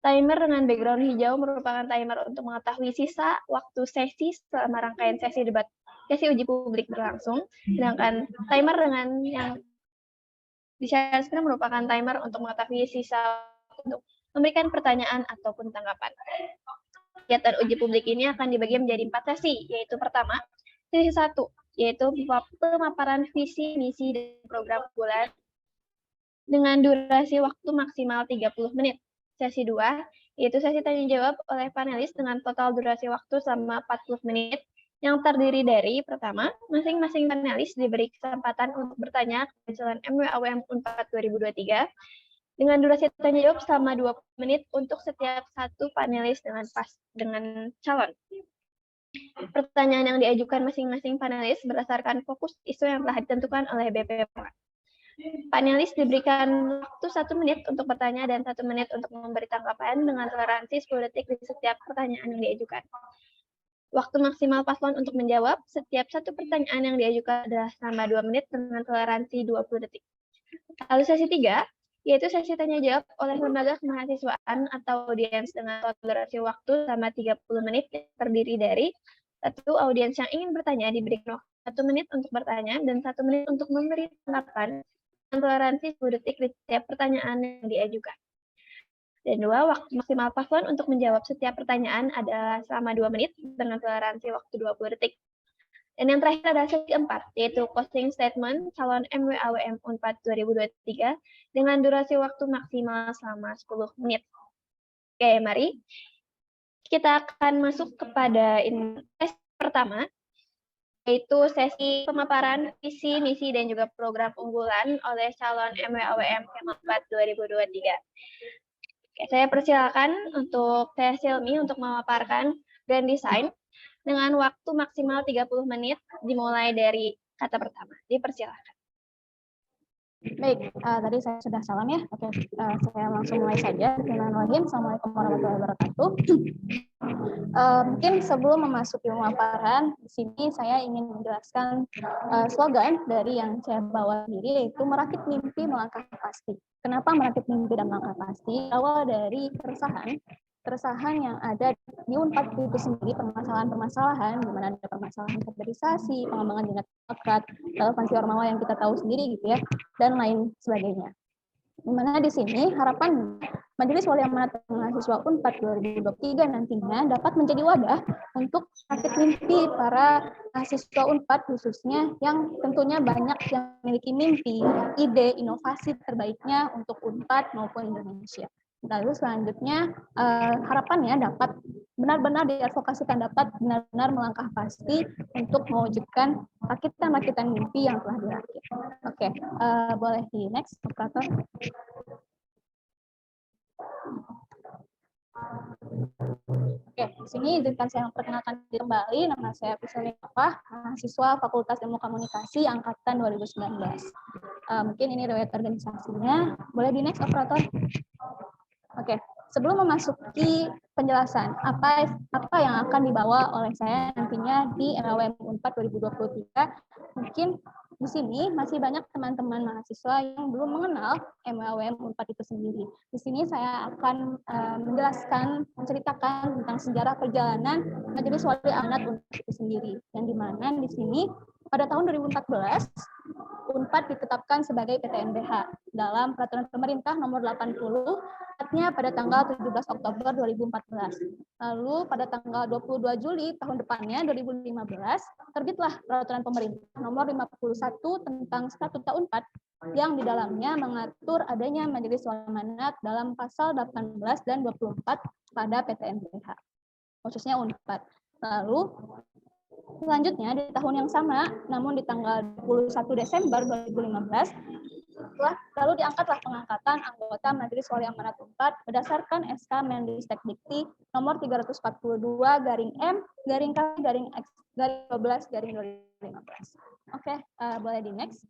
Timer dengan background hijau merupakan timer untuk mengetahui sisa waktu sesi selama rangkaian sesi uji publik berlangsung, sedangkan timer dengan yang di share screen merupakan timer untuk mengetahui sisa untuk memberikan pertanyaan ataupun tanggapan. Kegiatan uji publik ini akan dibagi menjadi 4 sesi, yaitu pertama, sesi 1, yaitu pemaparan visi, misi, dan program bulan dengan durasi waktu maksimal 30 menit. Sesi 2, yaitu sesi tanya jawab oleh panelis dengan total durasi waktu selama 40 menit yang terdiri dari pertama, masing-masing panelis diberi kesempatan untuk bertanya ke calon MWAWM Unpad 2023 dengan durasi tanya jawab selama 20 menit untuk setiap satu panelis dengan calon. Pertanyaan yang diajukan masing-masing panelis berdasarkan fokus isu yang telah ditentukan oleh BPM. Panelis diberikan waktu 1 menit untuk bertanya dan 1 menit untuk memberi tanggapan dengan toleransi 10 detik di setiap pertanyaan yang diajukan. Waktu maksimal paslon untuk menjawab setiap satu pertanyaan yang diajukan adalah selama 2 menit dengan toleransi 20 detik. Lalu sesi 3, yaitu sesi tanya jawab oleh lembaga kemahasiswaan atau audiens dengan toleransi waktu selama 30 menit yang terdiri dari satu, audiens yang ingin bertanya diberikan waktu 1 menit untuk bertanya dan 1 menit untuk memberi tanggapan dengan toleransi 10 detik di setiap pertanyaan yang diajukan. Dan 2, waktu maksimal paslon untuk menjawab setiap pertanyaan adalah selama 2 menit dengan toleransi waktu 20 detik. Dan yang terakhir adalah sesi 4, yaitu closing statement calon MWAWM Unpad 2023 dengan durasi waktu maksimal selama 10 menit. Oke, mari kita akan masuk kepada sesi pertama, yaitu sesi pemaparan visi, misi, dan juga program unggulan oleh calon MWAWM Unpad 2023. Oke, saya persilakan untuk Teh Silmi untuk memaparkan grand design dengan waktu maksimal 30 menit dimulai dari kata pertama. Dipersilakan. Baik, tadi saya sudah salam ya. Oke, saya langsung mulai saja. Bismillahirrahmanirrahim. Assalamualaikum warahmatullahi wabarakatuh. Mungkin sebelum memasuki pemaparan, di sini saya ingin menjelaskan slogan dari yang saya bawa sendiri, yaitu merakit mimpi melangkah pasti. Kenapa merakit mimpi dan melangkah pasti? Awal dari keresahan yang ada di Unpad itu sendiri, permasalahan-permasalahan, di mana ada permasalahan kaderisasi, pengembangan jenjang demokrat, relevansi ormawa yang kita tahu sendiri gitu ya, dan lain sebagainya. Di mana di sini harapan Majelis Wali Amanat Mahasiswa Unpad 2023 nantinya dapat menjadi wadah untuk rakit mimpi para mahasiswa Unpad khususnya yang tentunya banyak yang memiliki mimpi, ide, inovasi terbaiknya untuk Unpad maupun Indonesia. Lalu selanjutnya harapannya dapat benar-benar diadvokasikan, dapat benar-benar melangkah pasti untuk mewujudkan rakitan-rakitan mimpi yang telah dirakit. Oke, boleh di next, operator. Oke, di sini izinkan saya memperkenalkan diri kembali. Nama saya Priscilla Nikafah, mahasiswa Fakultas Ilmu Komunikasi angkatan 2019. Mungkin ini riwayat organisasinya. Boleh di next, operator. Oke, sebelum memasuki penjelasan apa yang akan dibawa oleh saya nantinya di MWAWM Unpad 2023, mungkin di sini masih banyak teman-teman mahasiswa yang belum mengenal MWAWM Unpad itu sendiri. Di sini saya akan menceritakan tentang sejarah perjalanan Majelis Wali Amanat Unpad itu sendiri, yang dimana di sini pada tahun 2014 Unpad ditetapkan sebagai PTNBH dalam Peraturan Pemerintah Nomor 80, tepatnya pada tanggal 17 Oktober 2014. Lalu pada tanggal 22 Juli tahun depannya 2015 terbitlah Peraturan Pemerintah Nomor 51 tentang Statuta Unpad yang di dalamnya mengatur adanya Majelis Wali Amanat dalam pasal 18 dan 24 pada PTNBH, khususnya Unpad. Lalu selanjutnya di tahun yang sama, namun di tanggal 21 Desember 2015, lalu diangkatlah pengangkatan anggota Majelis Wali Amanat Unpad berdasarkan SK Mendikbud nomor 340-M-K-X-12-2015. Oke, boleh di next.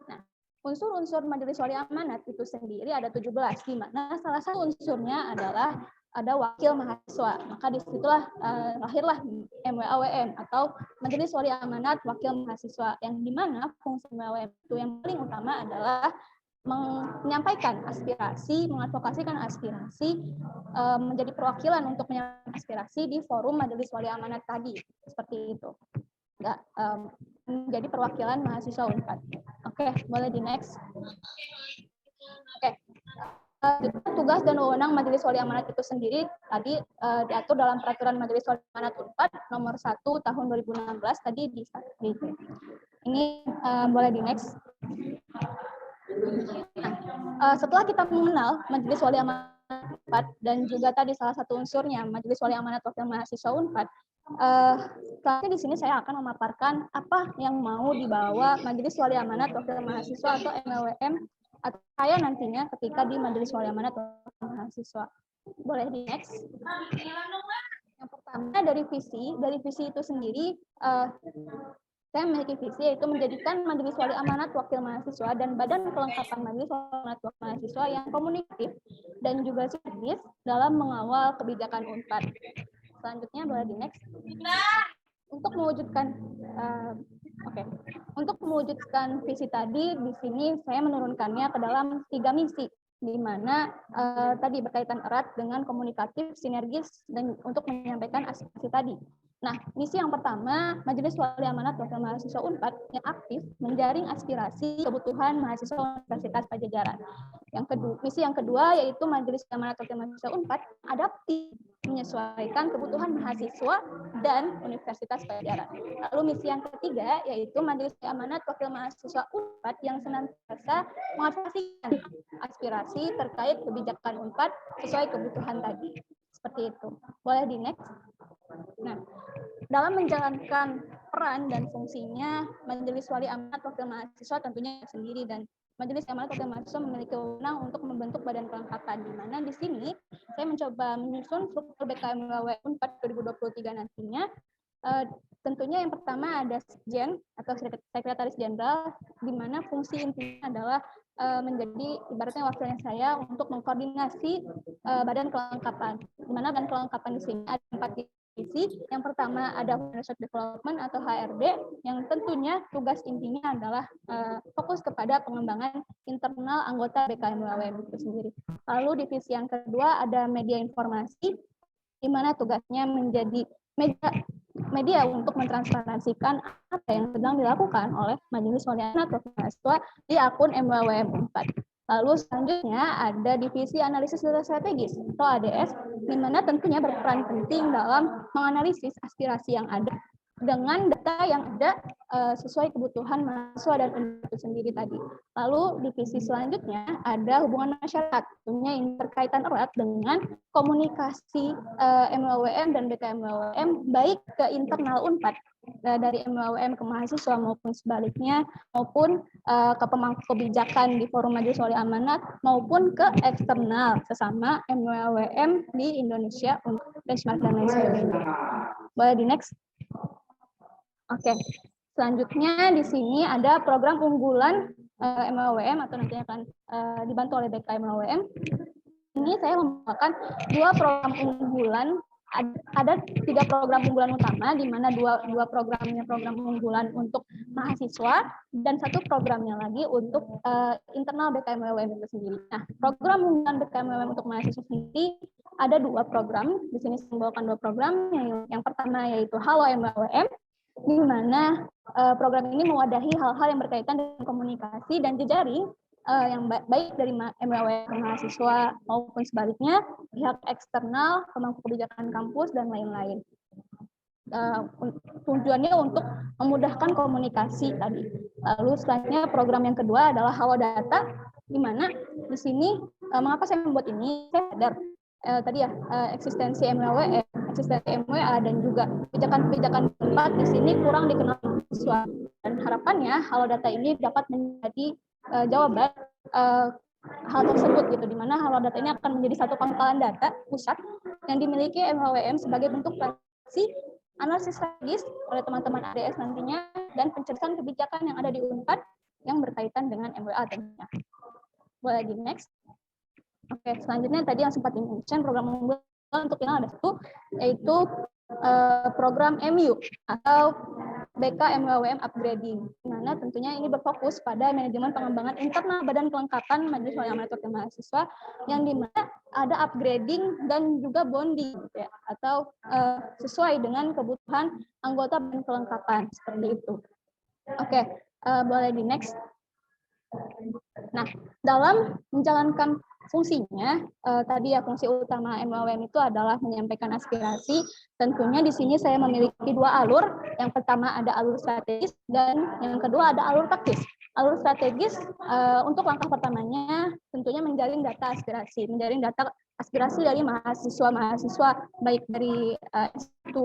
Nah, unsur-unsur Majelis Wali Amanat itu sendiri ada 17, di mana salah satu unsurnya adalah ada wakil mahasiswa. Maka disitulah lahirlah MWAWM atau Majelis Wali Amanat Wakil Mahasiswa, yang dimana fungsi MWAWM itu yang paling utama adalah menyampaikan aspirasi, mengadvokasikan aspirasi, menjadi perwakilan untuk menyampaikan aspirasi di forum Majelis Wali Amanat tadi, seperti itu. Nggak, menjadi perwakilan mahasiswa Unpad. Oke, boleh di next. Oke. Tugas dan wewenang Majelis Wali Amanat itu sendiri tadi diatur dalam Peraturan Majelis Wali Amanat Unpad nomor 1 tahun 2016 tadi di itu. Ini boleh di next. Nah, setelah kita mengenal Majelis Wali Amanat Unpad dan juga tadi salah satu unsurnya Majelis Wali Amanat Wakil Mahasiswa Unpad, selanjutnya di sini saya akan memaparkan apa yang mau dibawa Majelis Wali Amanat Wakil Mahasiswa atau MWM atau saya nantinya ketika di Majelis Wali Amanat Wakil Mahasiswa. Boleh di next. Yang pertama dari visi itu sendiri, saya memiliki visi yaitu menjadikan Majelis Wali Amanat Wakil Mahasiswa dan Badan Kelengkapan Majelis Wali Amanat Wakil Mahasiswa yang komunikatif dan juga sinergis dalam mengawal kebijakan Unpad. Selanjutnya boleh di next. Untuk mewujudkan visi tadi, di sini saya menurunkannya ke dalam 3 misi, di mana tadi berkaitan erat dengan komunikatif, sinergis, dan untuk menyampaikan aspirasi tadi. Nah, misi yang pertama, Majelis Wali Amanat Wakil Mahasiswa Unpad yang aktif menjaring aspirasi kebutuhan mahasiswa Universitas Pajajaran. Misi yang kedua yaitu Majelis Wali Amanat Wakil Mahasiswa Unpad adaptif menyesuaikan kebutuhan mahasiswa dan Universitas Pajajaran. Lalu misi yang ketiga yaitu Majelis Wali Amanat Wakil Mahasiswa Unpad yang senantiasa mengadvokasikan aspirasi terkait kebijakan Unpad sesuai kebutuhan tadi. Seperti itu. Boleh di next. Nah, dalam menjalankan peran dan fungsinya, Majelis Wali Amanat Wakil Mahasiswa tentunya sendiri dan Majelis Wali Amanat Wakil Mahasiswa memiliki wewenang untuk membentuk badan kelengkapan, di mana di sini saya mencoba menyusun struktur BKMWW Unpad 2023 nantinya. Tentunya yang pertama ada Sekjen atau Sekretaris Jenderal, di mana fungsi intinya adalah menjadi ibaratnya wakilnya saya untuk mengkoordinasi badan kelengkapan. Di mana badan kelengkapan di sini ada 4 divisi. Yang pertama ada Human Resource Development atau HRD, yang tentunya tugas intinya adalah fokus kepada pengembangan internal anggota BKMWM itu sendiri. Lalu divisi yang kedua ada Media Informasi, di mana tugasnya menjadi media untuk mentransparansikan apa yang sedang dilakukan oleh Majelis Wali Amanat Wakil Mahasiswa di akun MWWM 4. Lalu selanjutnya ada divisi analisis data strategis atau ADS, di mana tentunya berperan penting dalam menganalisis aspirasi yang ada dengan data yang ada sesuai kebutuhan mahasiswa dan penduduk itu sendiri tadi. Lalu divisi selanjutnya ada hubungan masyarakat, tentunya ini berkaitan erat dengan komunikasi MWWM dan BKMWWM baik ke internal Unpad dari MWWM ke mahasiswa maupun sebaliknya, maupun ke pemangku kebijakan di Forum Majelis Wali Amanat maupun ke eksternal sesama MWWM di Indonesia untuk benchmark dan lain sebagainya. Boleh di next. Oke, selanjutnya di sini ada program unggulan MWWM atau nantinya akan dibantu oleh BKMWWM. Ini saya membawakan 2 program unggulan. Ada 3 program unggulan utama, di mana dua programnya program unggulan untuk mahasiswa dan 1 programnya lagi untuk internal BKMWWM itu sendiri. Nah, program unggulan BKMWWM untuk mahasiswa sendiri ada 2 program. Di sini saya membawakan 2 program. Yang pertama yaitu Halo MWWM, di mana program ini mewadahi hal-hal yang berkaitan dengan komunikasi dan jejaring yang baik dari MWWM ke mahasiswa maupun sebaliknya, pihak eksternal, pemangku kebijakan kampus, dan lain-lain. Tujuannya untuk memudahkan komunikasi tadi. Lalu selanjutnya program yang kedua adalah Halo Data, di mana di sini mengapa saya membuat ini, saya sadar tadi ya eksistensi MWWM, eksistensi MWA dan juga kebijakan-kebijakan Unpad di sini kurang dikenal mahasiswa, dan harapannya Halo Data ini dapat menjadi jawaban hal tersebut gitu, di mana Halo Data ini akan menjadi satu pangkalan data pusat yang dimiliki MWWM sebagai bentuk analisis strategis oleh teman-teman ADS nantinya dan pencerdasan kebijakan yang ada di Unpad yang berkaitan dengan MWA tentunya. Boleh di next. Oke, selanjutnya tadi yang sempat di-mention program unggulan untuk yang ada 1 yaitu program MU atau BKMWWM upgrading, di mana tentunya ini berfokus pada manajemen pengembangan internal badan kelengkapan Majelis Wali Amanat Wakil Mahasiswa, yang di mana ada upgrading dan juga bonding, gitu ya, atau sesuai dengan kebutuhan anggota badan kelengkapan seperti itu. Oke, boleh di next. Nah, dalam menjalankan fungsinya, tadi ya fungsi utama MWWM itu adalah menyampaikan aspirasi. Tentunya di sini saya memiliki dua alur. Yang pertama ada alur strategis dan yang kedua ada alur taktis. Alur strategis untuk langkah pertamanya tentunya menjaring data aspirasi, menjaring data aspirasi dari mahasiswa-mahasiswa baik dari S1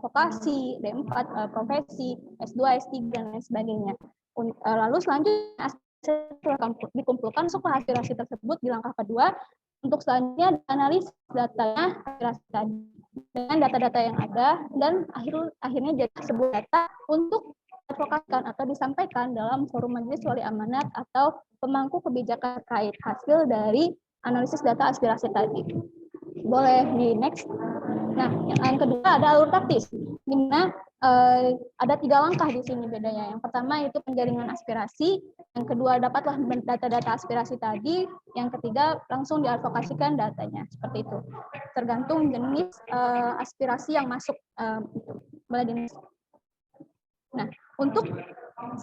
vokasi, D4 profesi, S2, S3 dan lain sebagainya. Lalu selanjutnya setelah dikumpulkan semua aspirasi tersebut di langkah kedua, untuk selanjutnya analisis datanya aspirasi tadi dengan data-data yang ada dan akhirnya jadi sebuah data untuk diadvokasikan atau disampaikan dalam forum majelis wali amanat atau pemangku kebijakan terkait hasil dari analisis data aspirasi tadi. Boleh di next. Nah, yang kedua ada alur taktis, di mana ada 3 langkah di sini bedanya. Yang pertama itu penjaringan aspirasi, yang kedua dapatlah data-data aspirasi tadi, yang ketiga langsung diadvokasikan datanya, seperti itu. Tergantung jenis aspirasi yang masuk. Boleh di next. Nah, untuk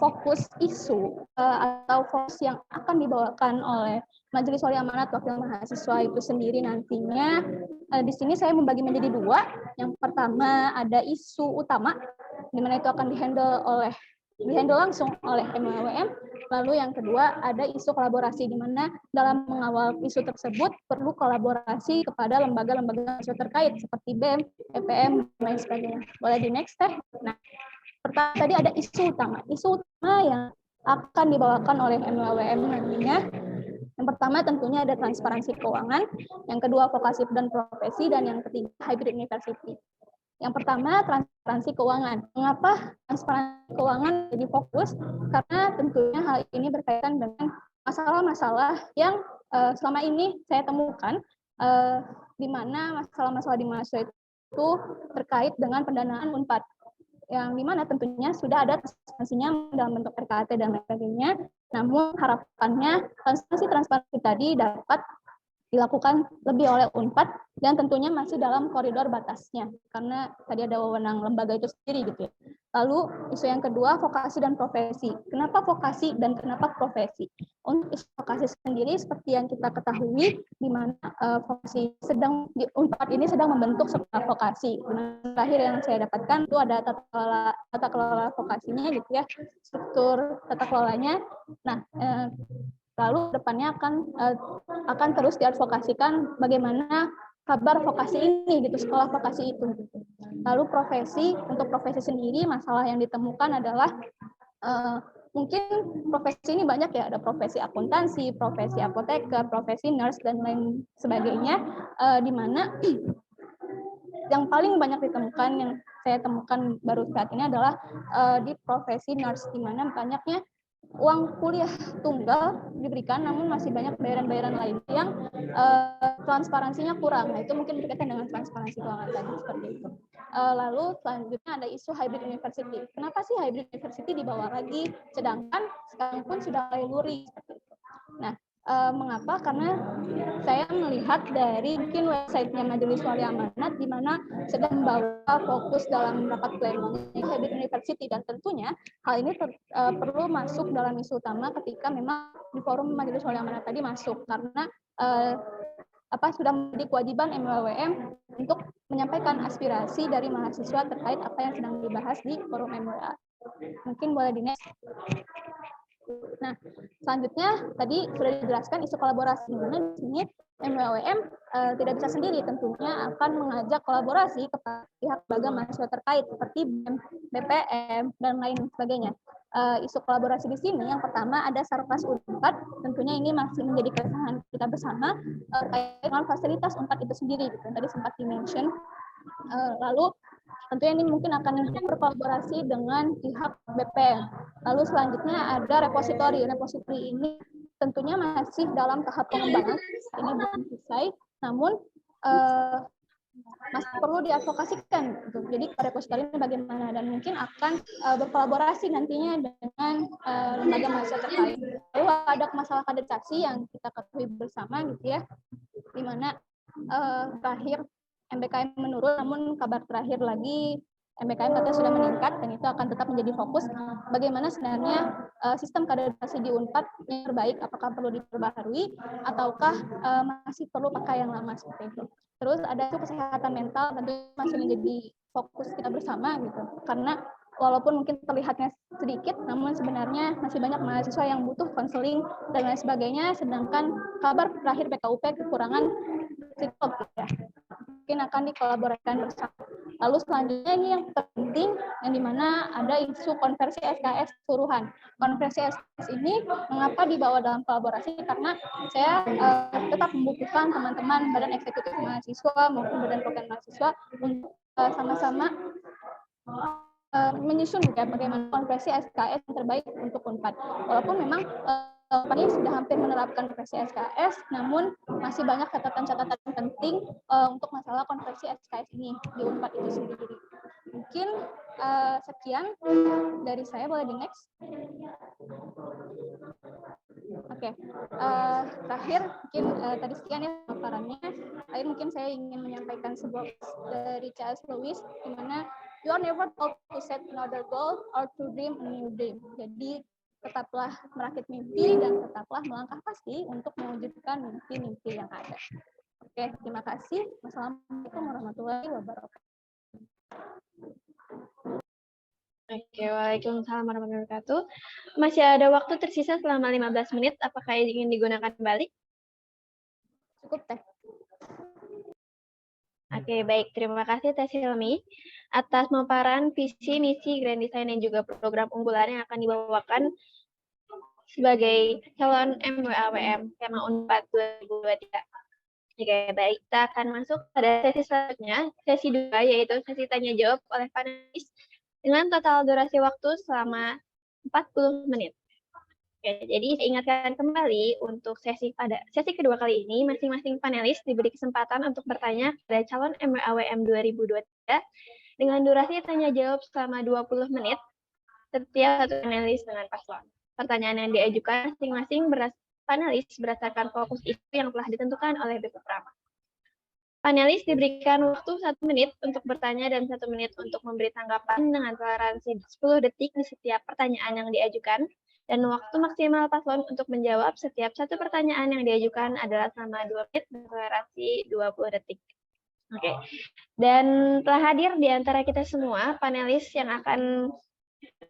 fokus isu atau fokus yang akan dibawakan oleh Majelis Wali Amanat Wakil Mahasiswa itu sendiri nantinya, di sini saya membagi menjadi 2. Yang pertama ada isu utama, di mana itu akan dihandle langsung oleh MWWM. Lalu yang kedua ada isu kolaborasi, di mana dalam mengawal isu tersebut perlu kolaborasi kepada lembaga-lembaga terkait seperti BEM, EPM, dan lain sebagainya. Boleh di next teh. Nah, pertama tadi ada isu utama. Isu utama yang akan dibawakan oleh MWWM nantinya. Yang pertama tentunya ada transparansi keuangan, yang kedua vokasi dan profesi, dan yang ketiga hybrid university. Yang pertama transparansi keuangan. Mengapa transparansi keuangan jadi fokus? Karena tentunya hal ini berkaitan dengan masalah-masalah yang selama ini saya temukan, di mana masalah-masalah di mahasiswa itu terkait dengan pendanaan Unpad, yang dimana tentunya sudah ada transparansinya dalam bentuk RKT dan lain sebagainya. Namun harapannya transparansi tadi dapat dilakukan lebih oleh Unpad dan tentunya masih dalam koridor batasnya, karena tadi ada wewenang lembaga itu sendiri gitu ya. Lalu isu yang kedua vokasi dan profesi. Kenapa vokasi dan kenapa profesi? Untuk isu vokasi sendiri seperti yang kita ketahui, di mana vokasi di Unpad ini sedang membentuk sebuah vokasi. Terakhir yang saya dapatkan itu ada tata kelola vokasinya gitu ya, struktur tata kelolanya. Nah, lalu depannya akan terus diadvokasikan bagaimana kabar vokasi ini gitu, sekolah vokasi itu gitu. Lalu profesi, untuk profesi sendiri masalah yang ditemukan adalah mungkin profesi ini banyak ya, ada profesi akuntansi, profesi apoteker, profesi nurse dan lain sebagainya, di mana yang paling banyak ditemukan, yang saya temukan baru saat ini adalah di profesi nurse, di mana banyaknya uang kuliah tunggal diberikan, namun masih banyak bayaran-bayaran lain yang transparansinya kurang. Nah, itu mungkin berkaitan dengan transparansi keuangan tadi, seperti itu. Lalu selanjutnya ada isu hybrid university. Kenapa sih hybrid university dibawa lagi, sedangkan sekarang pun sudah mulai luring, seperti itu. Nah, mengapa? Karena saya melihat dari mungkin websitenya Majelis Wali Amanat, di mana sedang membawa fokus dalam rapat pleno hybrid university, dan tentunya hal ini perlu masuk dalam isu utama ketika memang di forum Majelis Wali Amanat tadi masuk, karena sudah menjadi kewajiban MWWM untuk menyampaikan aspirasi dari mahasiswa terkait apa yang sedang dibahas di forum MWA. Mungkin boleh di next. Nah, selanjutnya tadi sudah dijelaskan isu kolaborasi, di mana di sini MWWM tidak bisa sendiri, tentunya akan mengajak kolaborasi kepada pihak lembaga mahasiswa terkait seperti BEM, BPM dan lain sebagainya. Isu kolaborasi di sini yang pertama ada Sarkas Unpad, tentunya ini masih menjadi keresahan kita bersama terkait dengan fasilitas Unpad itu sendiri, gitu. Tadi sempat di-mention. Lalu tentunya ini mungkin akan berkolaborasi dengan pihak BPM. Lalu selanjutnya ada repositori. Repositori ini tentunya masih dalam tahap pengembangan, ini belum selesai, namun masih perlu diadvokasikan gitu. Jadi repositori ini bagaimana, dan mungkin akan berkolaborasi nantinya dengan lembaga mahasiswa terkait. Lalu ada masalah kaderisasi yang kita ketahui bersama gitu ya, di mana terakhir MBKM menurun, namun kabar terakhir lagi MBKM katanya sudah meningkat, dan itu akan tetap menjadi fokus bagaimana sebenarnya sistem kaderisasi di Unpad yang terbaik, apakah perlu diperbaharui ataukah masih perlu pakai yang lama seperti itu. Terus ada kesehatan mental, tentu masih menjadi fokus kita bersama gitu, karena walaupun mungkin terlihatnya sedikit, namun sebenarnya masih banyak mahasiswa yang butuh konseling dan lain sebagainya, sedangkan kabar terakhir PKUP kekurangan psikolog ya, mungkin akan dikolaborasikan bersama. Lalu selanjutnya ini yang penting, yang dimana ada isu konversi SKS keseluruhan. Konversi SKS ini mengapa dibawa dalam kolaborasi? Karena saya tetap membutuhkan teman-teman badan eksekutif mahasiswa maupun badan program mahasiswa untuk sama-sama menyusun ya, bagaimana konversi SKS yang terbaik untuk Unpad. Walaupun memang Unpad sudah hampir menerapkan konversi SKS, namun masih banyak catatan-catatan penting untuk masalah konversi SKS ini di Unpad itu sendiri. Mungkin sekian dari saya, boleh di next. Oke, terakhir mungkin tadi sekian ya paparannya. Terakhir mungkin saya ingin menyampaikan sebuah dari C.S. Lewis, di mana you are never told to set another goal or to dream a new dream. Jadi tetaplah merakit mimpi dan tetaplah melangkah pasti untuk mewujudkan mimpi-mimpi yang ada. Oke, terima kasih. Wassalamualaikum warahmatullahi wabarakatuh. Oke, waalaikumsalam warahmatullahi wabarakatuh. Masih ada waktu tersisa selama 15 menit. Apakah ingin digunakan kembali? Cukup, Teh. Oke, baik. Terima kasih Teh Silmi atas pemaparan visi, misi, grand design, dan juga program unggulan yang akan dibawakan sebagai calon MWAWM tema Unpad 2023. Oke, baik. Kita akan masuk pada sesi selanjutnya, sesi 2, yaitu sesi tanya jawab oleh panelis dengan total durasi waktu selama 40 menit. Oke, jadi saya ingatkan kembali untuk sesi kedua kali ini, masing-masing panelis diberi kesempatan untuk bertanya pada calon MWAWM 2023 dengan durasi tanya jawab selama 20 menit setiap satu panelis dengan paslon. Pertanyaan yang diajukan masing-masing panelis berdasarkan fokus isu yang telah ditentukan oleh BP Prama. Panelis diberikan waktu 1 menit untuk bertanya dan 1 menit untuk memberi tanggapan dengan toleransi 10 detik di setiap pertanyaan yang diajukan, dan waktu maksimal paslon untuk menjawab setiap satu pertanyaan yang diajukan adalah selama 2 menit dengan toleransi 20 detik. Oke. Dan telah hadir di antara kita semua panelis yang akan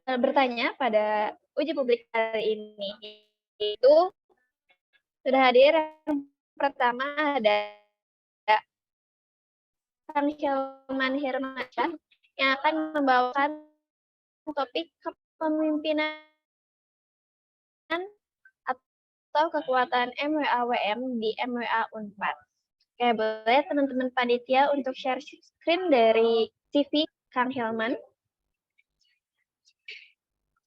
bertanya pada uji publik kali ini. Itu sudah hadir. Yang pertama ada Kang Hilman Hirmansyah yang akan membawakan topik kepemimpinan atau kekuatan MWAWM di MWA Unpad. Oke, boleh teman-teman panitia untuk share screen dari CV Kang Hilman.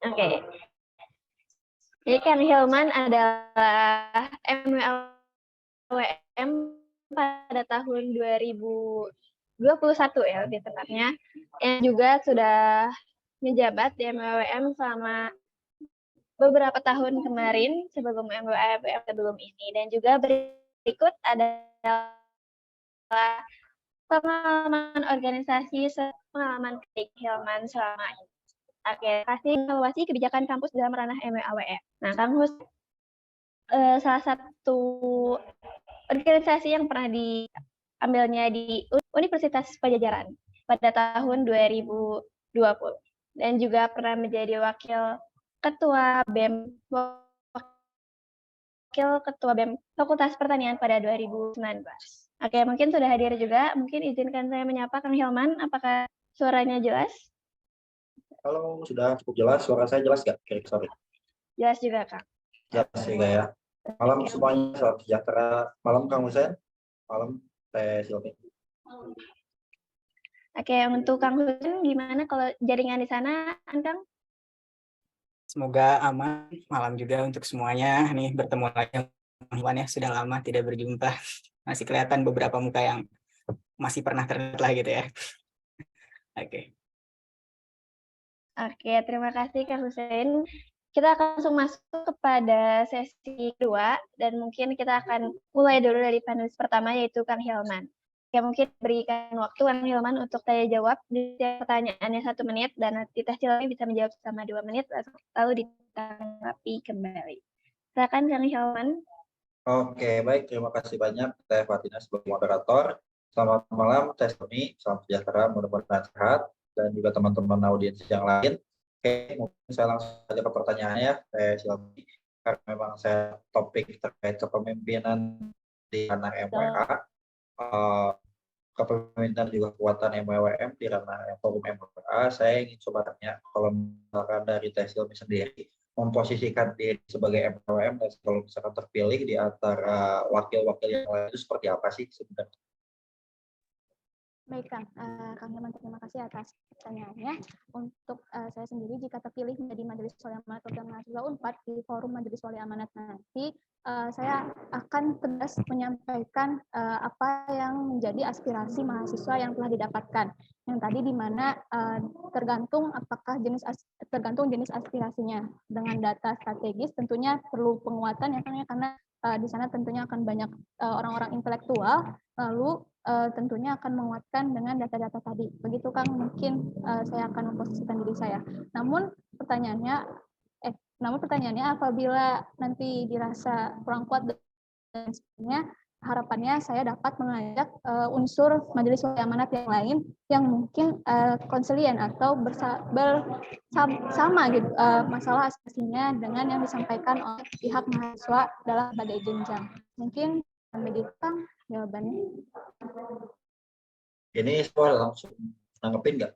Oke. Jadi Kang Hilman adalah MWAWM pada tahun 2021 ya lebih tepatnya, yang juga sudah menjabat di MWAWM selama beberapa tahun kemarin sebelum MWAWM sebelum ini, dan juga berikut adalah pengalaman organisasi pengalaman Hilman selama ini. Oke, kasih evaluasi kebijakan kampus dalam ranah MWAWM. Nah, Kang Hus, salah satu organisasi yang pernah diambilnya di Universitas Pajajaran pada tahun 2020 dan juga pernah menjadi wakil ketua BEM Fakultas Pertanian pada 2019. Oke, mungkin sudah hadir juga. Mungkin izinkan saya menyapa Kang Hilman. Apakah suaranya jelas? Halo, sudah cukup jelas. Suara saya jelas nggak? Sorry. Jelas juga, Kang. Jelas juga ya. Malam semuanya, salam sejahtera. Malam Kang Hussein. Malam Teh Silmi. Oke, untuk Kang Hussein, gimana kalau jaringan di sana, Kang? Semoga aman. Malam juga untuk semuanya. Nih bertemu lagi Kang Hilman ya. Sudah lama tidak berjumpa. Masih kelihatan beberapa muka yang masih pernah terlihat lah gitu ya. Oke. Oke, terima kasih Kak Hussein. Kita akan langsung masuk kepada sesi kedua, dan mungkin kita akan mulai dulu dari panelis pertama, yaitu Kang Hilman. Ya, mungkin berikan waktu Kang Hilman untuk tanya jawab di setiap pertanyaannya 1 menit, dan nanti Teh Cilmi bisa menjawab selama 2 menit, lalu ditanggapi kembali. Silakan Kang Hilman. Oke, baik. Terima kasih banyak Teh Fatina sebagai moderator. Selamat malam Teh Sony, salam sejahtera, mudah-mudahan sehat, dan juga teman-teman audiens yang lain. Oke, mungkin saya langsung saja ke pertanyaannya, Teh Silvi. Karena memang saya topik terkait kepemimpinan di ranah MWA, kepemimpinan juga kekuatan MWM di ranah forum MWA. Saya ingin coba tanya, kalau misalkan dari Teh Silvi sendiri, memposisikan diri sebagai MWM dan kalau misalkan terpilih di antara wakil-wakil yang lain itu seperti apa sih sebenarnya? Baik, Kang Hilman, terima kasih atas pertanyaannya. Untuk saya sendiri, jika terpilih menjadi Majelis Wali Amanat Program Mahasiswa Unpad di forum Majelis Wali Amanat nanti, saya akan tegas menyampaikan apa yang menjadi aspirasi mahasiswa yang telah didapatkan. Yang tadi di mana tergantung tergantung jenis aspirasinya. Dengan data strategis tentunya perlu penguatan ya, karena di sana tentunya akan banyak orang-orang intelektual, lalu tentunya akan menguatkan dengan data-data tadi. Begitu Kang, mungkin saya akan memposisikan diri saya. Namun pertanyaannya apabila nanti dirasa kurang kuat dan sebagainya, harapannya saya dapat mengajak unsur Majelis Wali Amanat yang lain yang mungkin konselien atau sama gitu masalah aspirasinya dengan yang disampaikan oleh pihak mahasiswa dalam berbagai jenjang. Mungkin begitu Kang jawabannya. Ini semua langsung nanggepin nggak?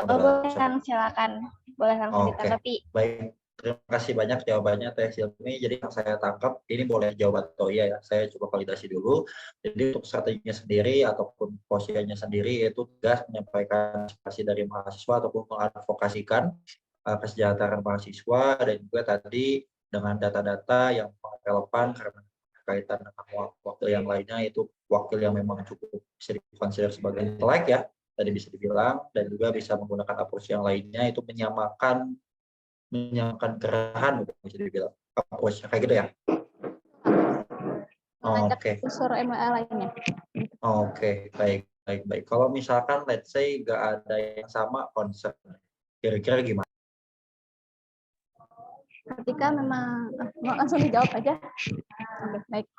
Boleh Kang, silakan. Boleh langsung ditanggapi. Baik, terima kasih banyak jawabannya Teh Silmi. Jadi yang saya tangkap, ini boleh jawab atau iya ya. Saya coba validasi dulu. Jadi untuk strateginya sendiri ataupun posisinya sendiri itu tegas menyampaikan aspirasi dari mahasiswa ataupun mengadvokasikan kesejahteraan mahasiswa, dan juga tadi dengan data-data yang relevan karena berkaitan dengan wakil yang lainnya, itu wakil yang memang cukup bisa dikonsider sebagai intelek ya, tadi bisa dibilang, dan juga bisa menggunakan approach yang lainnya itu menyamakan gerahan, bisa dibilang approach kayak gitu ya. Oke. Unsur MWA lainnya. Oke, baik. Kalau misalkan let's say nggak ada yang sama konsep, kira-kira gimana? Ketika memang langsung dijawab aja. Oke, baik.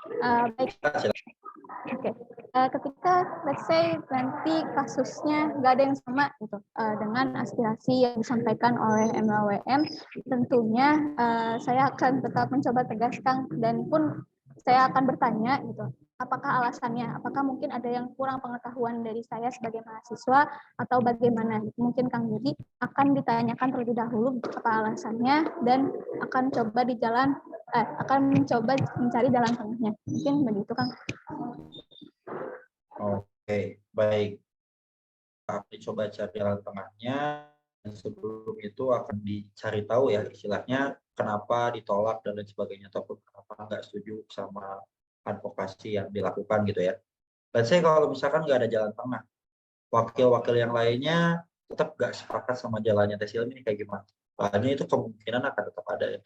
Ketika let's say nanti kasusnya nggak ada yang sama gitu dengan aspirasi yang disampaikan oleh MLWM, tentunya saya akan tetap mencoba tegaskan, dan pun saya akan bertanya gitu, apakah alasannya, apakah mungkin ada yang kurang pengetahuan dari saya sebagai mahasiswa atau bagaimana. Mungkin Kang Yudi akan ditanyakan terlebih dahulu apa alasannya, dan akan mencoba mencari jalan tengahnya. Mungkin begitu Kang. Oke, baik. Kami coba cari jalan tengahnya. Dan sebelum itu akan dicari tahu ya istilahnya kenapa ditolak dan lain sebagainya, ataupun kenapa nggak setuju sama advokasi yang dilakukan gitu ya. Let's say kalau misalkan nggak ada jalan tengah, wakil-wakil yang lainnya tetap nggak sepakat sama jalannya Teh Silmi ini kayak gimana? Soalnya itu kemungkinan akan tetap ada ya.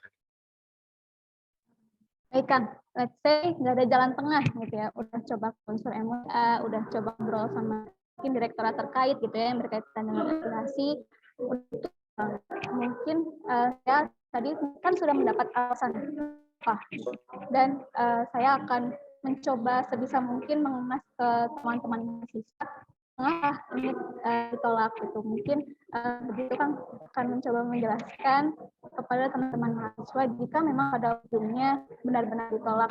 Baik Kang, let's say nggak ada jalan tengah gitu ya, udah coba unsur MWA, udah coba ngobrol sama mungkin direktorat terkait gitu ya yang berkaitan dengan aspirasi, mungkin saya tadi kan sudah mendapat alasan dan saya akan mencoba sebisa mungkin mengemas ke teman-teman mahasiswa mengapa ini ditolak gitu. Mungkin begitu kan akan mencoba menjelaskan kepada teman-teman mahasiswa jika memang pada ujungnya benar-benar ditolak,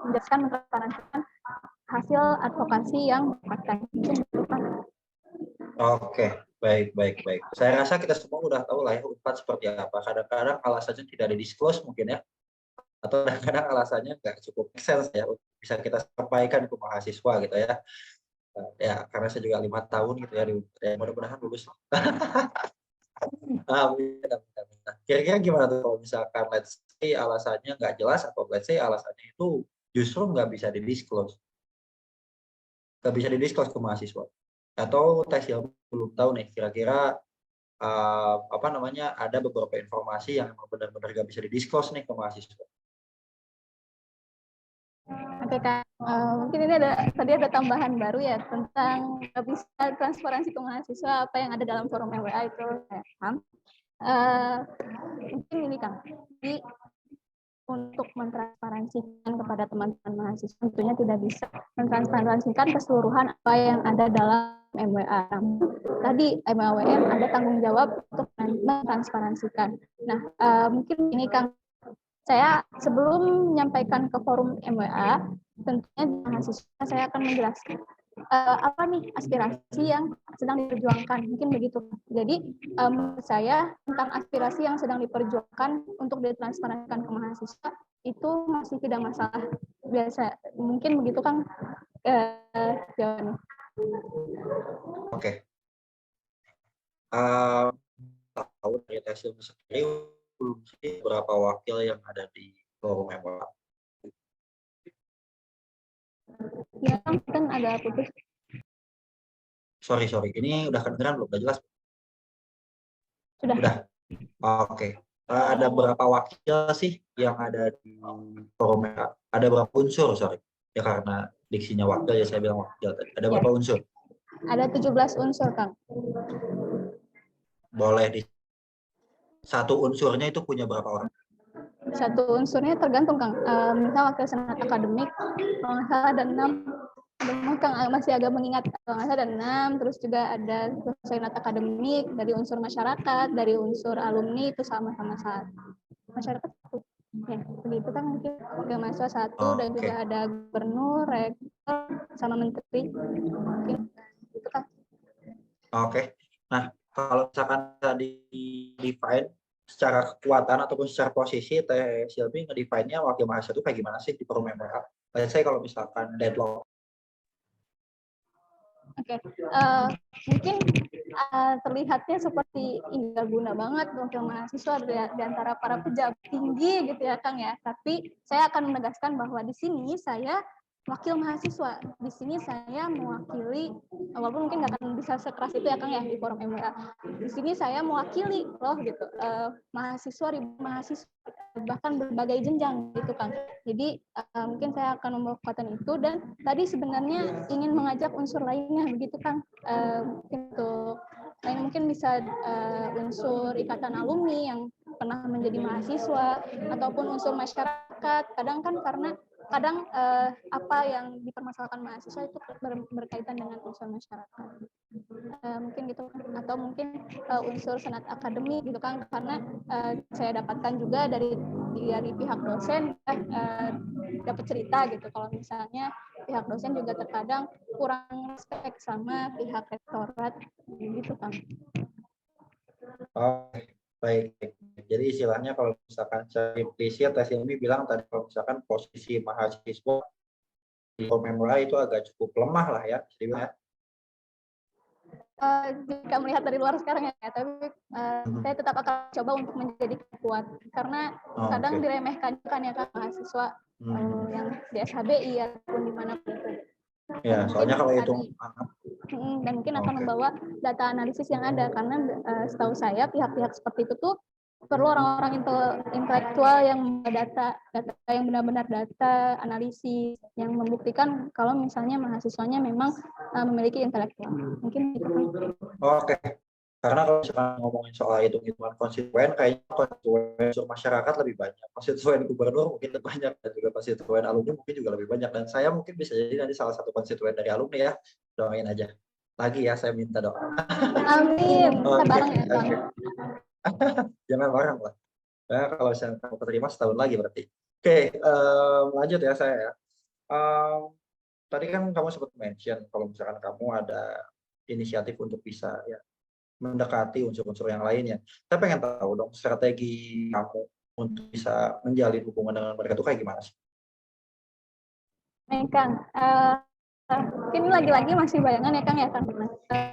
menjelaskan mentransparansikan hasil advokasi yang didapatkan. Oke, baik. Saya rasa kita semua udah tahu lah ya Unpad seperti apa. Kadang-kadang alasannya tidak di-disclose mungkin ya, atau kadang-kadang alasannya nggak cukup make sense ya, bisa kita sampaikan ke mahasiswa gitu ya. Ya, karena saya juga 5 tahun gitu ya, mudah-mudahan lulus. Amin. Kira-kira gimana tuh kalau misalkan let's say alasannya nggak jelas, atau let's say alasannya itu justru nggak bisa di-disclose? nggak bisa didisclose ke mahasiswa? Atau tes ilmu belum tahu nih kira-kira apa namanya ada beberapa informasi yang memang benar-benar nggak bisa didisclose nih ke mahasiswa. Oke Kak, mungkin ini tadi ada tambahan baru ya tentang nggak bisa transparansi ke mahasiswa apa yang ada dalam forum MWA itu saya paham. Mungkin ini Kang, jadi untuk mentransparansikan kepada teman-teman mahasiswa tentunya tidak bisa mentransparansikan keseluruhan apa yang ada dalam MWA. Tadi MWM ada tanggung jawab untuk mentransparansikan. Nah, mungkin ini Kang, saya sebelum menyampaikan ke forum MWA, tentunya di mahasiswa saya akan menjelaskan apa nih aspirasi yang sedang diperjuangkan, mungkin begitu. Jadi menurut saya tentang aspirasi yang sedang diperjuangkan untuk ditransparansikan ke mahasiswa itu masih tidak masalah, biasa mungkin begitu Kang jawabannya. Oke. Tahu dari tes ilmu sendiri belum sih berapa wakil yang ada di forum MWA? Ya kan ada putus. Sorry, ini udah kedengeran belum? Udah jelas? Sudah. Udah. Oke. Ada berapa wakil sih yang ada di forum MWA? Ada berapa unsur, sorry. Ya karena diksinya wakil ya saya bilang wakil tadi. Ada berapa unsur? Ada 17 unsur, Kang. Boleh di satu unsurnya itu punya berapa orang? Satu unsurnya tergantung, Kang. Misal wakil senat akademik, kalau nggak salah ada 6. Kang masih agak mengingat, kalau nggak salah ada 6. Terus juga ada senat akademik, dari unsur masyarakat, dari unsur alumni itu sama-sama satu. Masyarakat satu. Ya, begitu kan mungkin wakil mahasiswa satu, dan juga ada gubernur, rektor, sama menteri. Mungkin itu kan. Oke. Nah, kalau misalkan tadi define secara kekuatan ataupun secara posisi, Teh Silvi ngedefine-nya wakil mahasiswa itu kayak gimana sih di forum MWA? Saya kalau misalkan deadlock. Oke, mungkin terlihatnya seperti nggak guna banget wakil mahasiswa di antara para pejabat tinggi gitu ya Kang ya. Tapi saya akan menegaskan bahwa di sini saya wakil mahasiswa. Di sini saya mewakili, walaupun mungkin nggak akan bisa sekeras itu ya Kang ya di forum MWA. Di sini saya mewakili loh gitu mahasiswa, ribu mahasiswa, bahkan berbagai jenjang gitu Kang. Jadi mungkin saya akan membawa kekuatan itu, dan tadi sebenarnya ingin mengajak unsur lainnya begitu Kang. Untuk mungkin bisa unsur ikatan alumni yang pernah menjadi mahasiswa, ataupun unsur masyarakat. Kadang kan karena apa yang dipermasalahkan mahasiswa itu berkaitan dengan unsur masyarakat. Mungkin gitu, atau mungkin unsur senat akademik gitu kan, karena saya dapatkan juga dari pihak dosen dapat cerita gitu kalau misalnya pihak dosen juga terkadang kurang respect sama pihak rektorat gitu kan. Baik. Jadi istilahnya kalau misalkan saya implisit, Tes Ilmi bilang tadi kalau misalkan posisi mahasiswa di forum MWA itu agak cukup lemah lah ya, jadi jika melihat dari luar sekarang ya, tapi saya tetap akan coba untuk menjadi kuat, karena kadang diremehkan kan ya kan mahasiswa yang di SHBI ataupun di mana pun itu. Ya, soalnya kalau itu dan mungkin akan membawa data analisis yang ada, karena setahu saya pihak-pihak seperti itu tuh perlu orang-orang intelektual yang data yang benar-benar data analisis yang membuktikan kalau misalnya mahasiswanya memang memiliki intelektual. Mungkin itu kan. Oke. Karena kalau misalkan ngomongin soal hitung-hitungan konstituen, kayaknya konstituen masyarakat lebih banyak, konstituen gubernur mungkin lebih banyak, dan juga konstituen alumni mungkin juga lebih banyak. Dan saya mungkin bisa jadi nanti salah satu konstituen dari alumni ya. Doain aja. Lagi ya, saya minta doa. Amin. Kita bareng ya, Bang. Jangan bareng lah. Ya, kalau saya kamu terima setahun lagi berarti. Oke, lanjut ya saya ya. Tadi kan kamu sempat mention kalau misalkan kamu ada inisiatif untuk bisa ya mendekati unsur-unsur yang lainnya. Saya pengen tahu dong strategi kamu untuk bisa menjalin hubungan dengan mereka itu kayak gimana sih? Kang, Mungkin lagi-lagi masih bayangan ya Kang ya kan.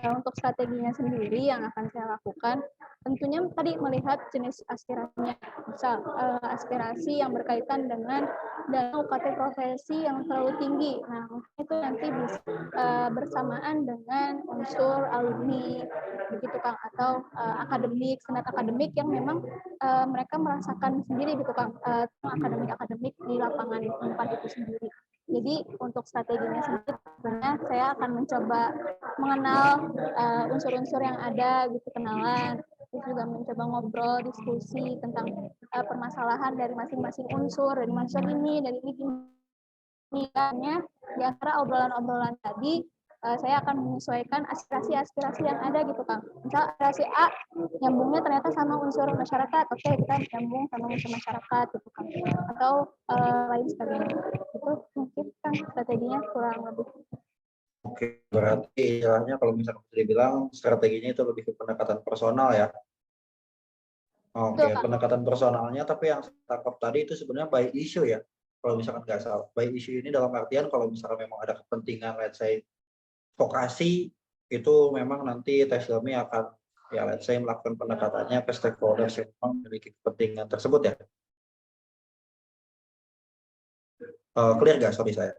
Untuk strateginya sendiri yang akan saya lakukan, tentunya tadi melihat jenis aspirasinya. Misal aspirasi yang berkaitan dengan dana UKT profesi yang terlalu tinggi. Nah, itu nanti bisa bersamaan dengan unsur alumni begitu Kang, atau akademik, senat akademik yang memang mereka merasakan sendiri gitu Kang, akademik-akademik di lapangan tempat itu sendiri. Jadi untuk strateginya sendiri tentunya saya akan mencoba mengenal unsur-unsur yang ada gitu, kenalan, terus juga mencoba ngobrol, diskusi tentang permasalahan dari masing-masing unsur, dari unsur ini, dari ini di antara obrolan-obrolan tadi saya akan menyesuaikan aspirasi-aspirasi yang ada gitu Kang. Misal aspirasi A nyambungnya ternyata sama unsur masyarakat, oke kita nyambung sama unsur masyarakat gitu Kang. Atau lain sebagainya. Itu mungkin Kang strateginya kurang lebih. Oke, berarti istilahnya kalau misalnya bisa dibilang strateginya itu lebih ke pendekatan personal ya. Oke, pendekatan personalnya, tapi yang saya tangkap tadi itu sebenarnya by issue ya. Kalau misalkan nggak salah, by issue ini dalam artian kalau misalkan memang ada kepentingan, let's say vokasi, itu memang nanti tes ilmi akan ya let's say melakukan pendekatannya ke stakeholders yang memang memiliki kepentingan tersebut ya. Clear nggak? Sorry saya.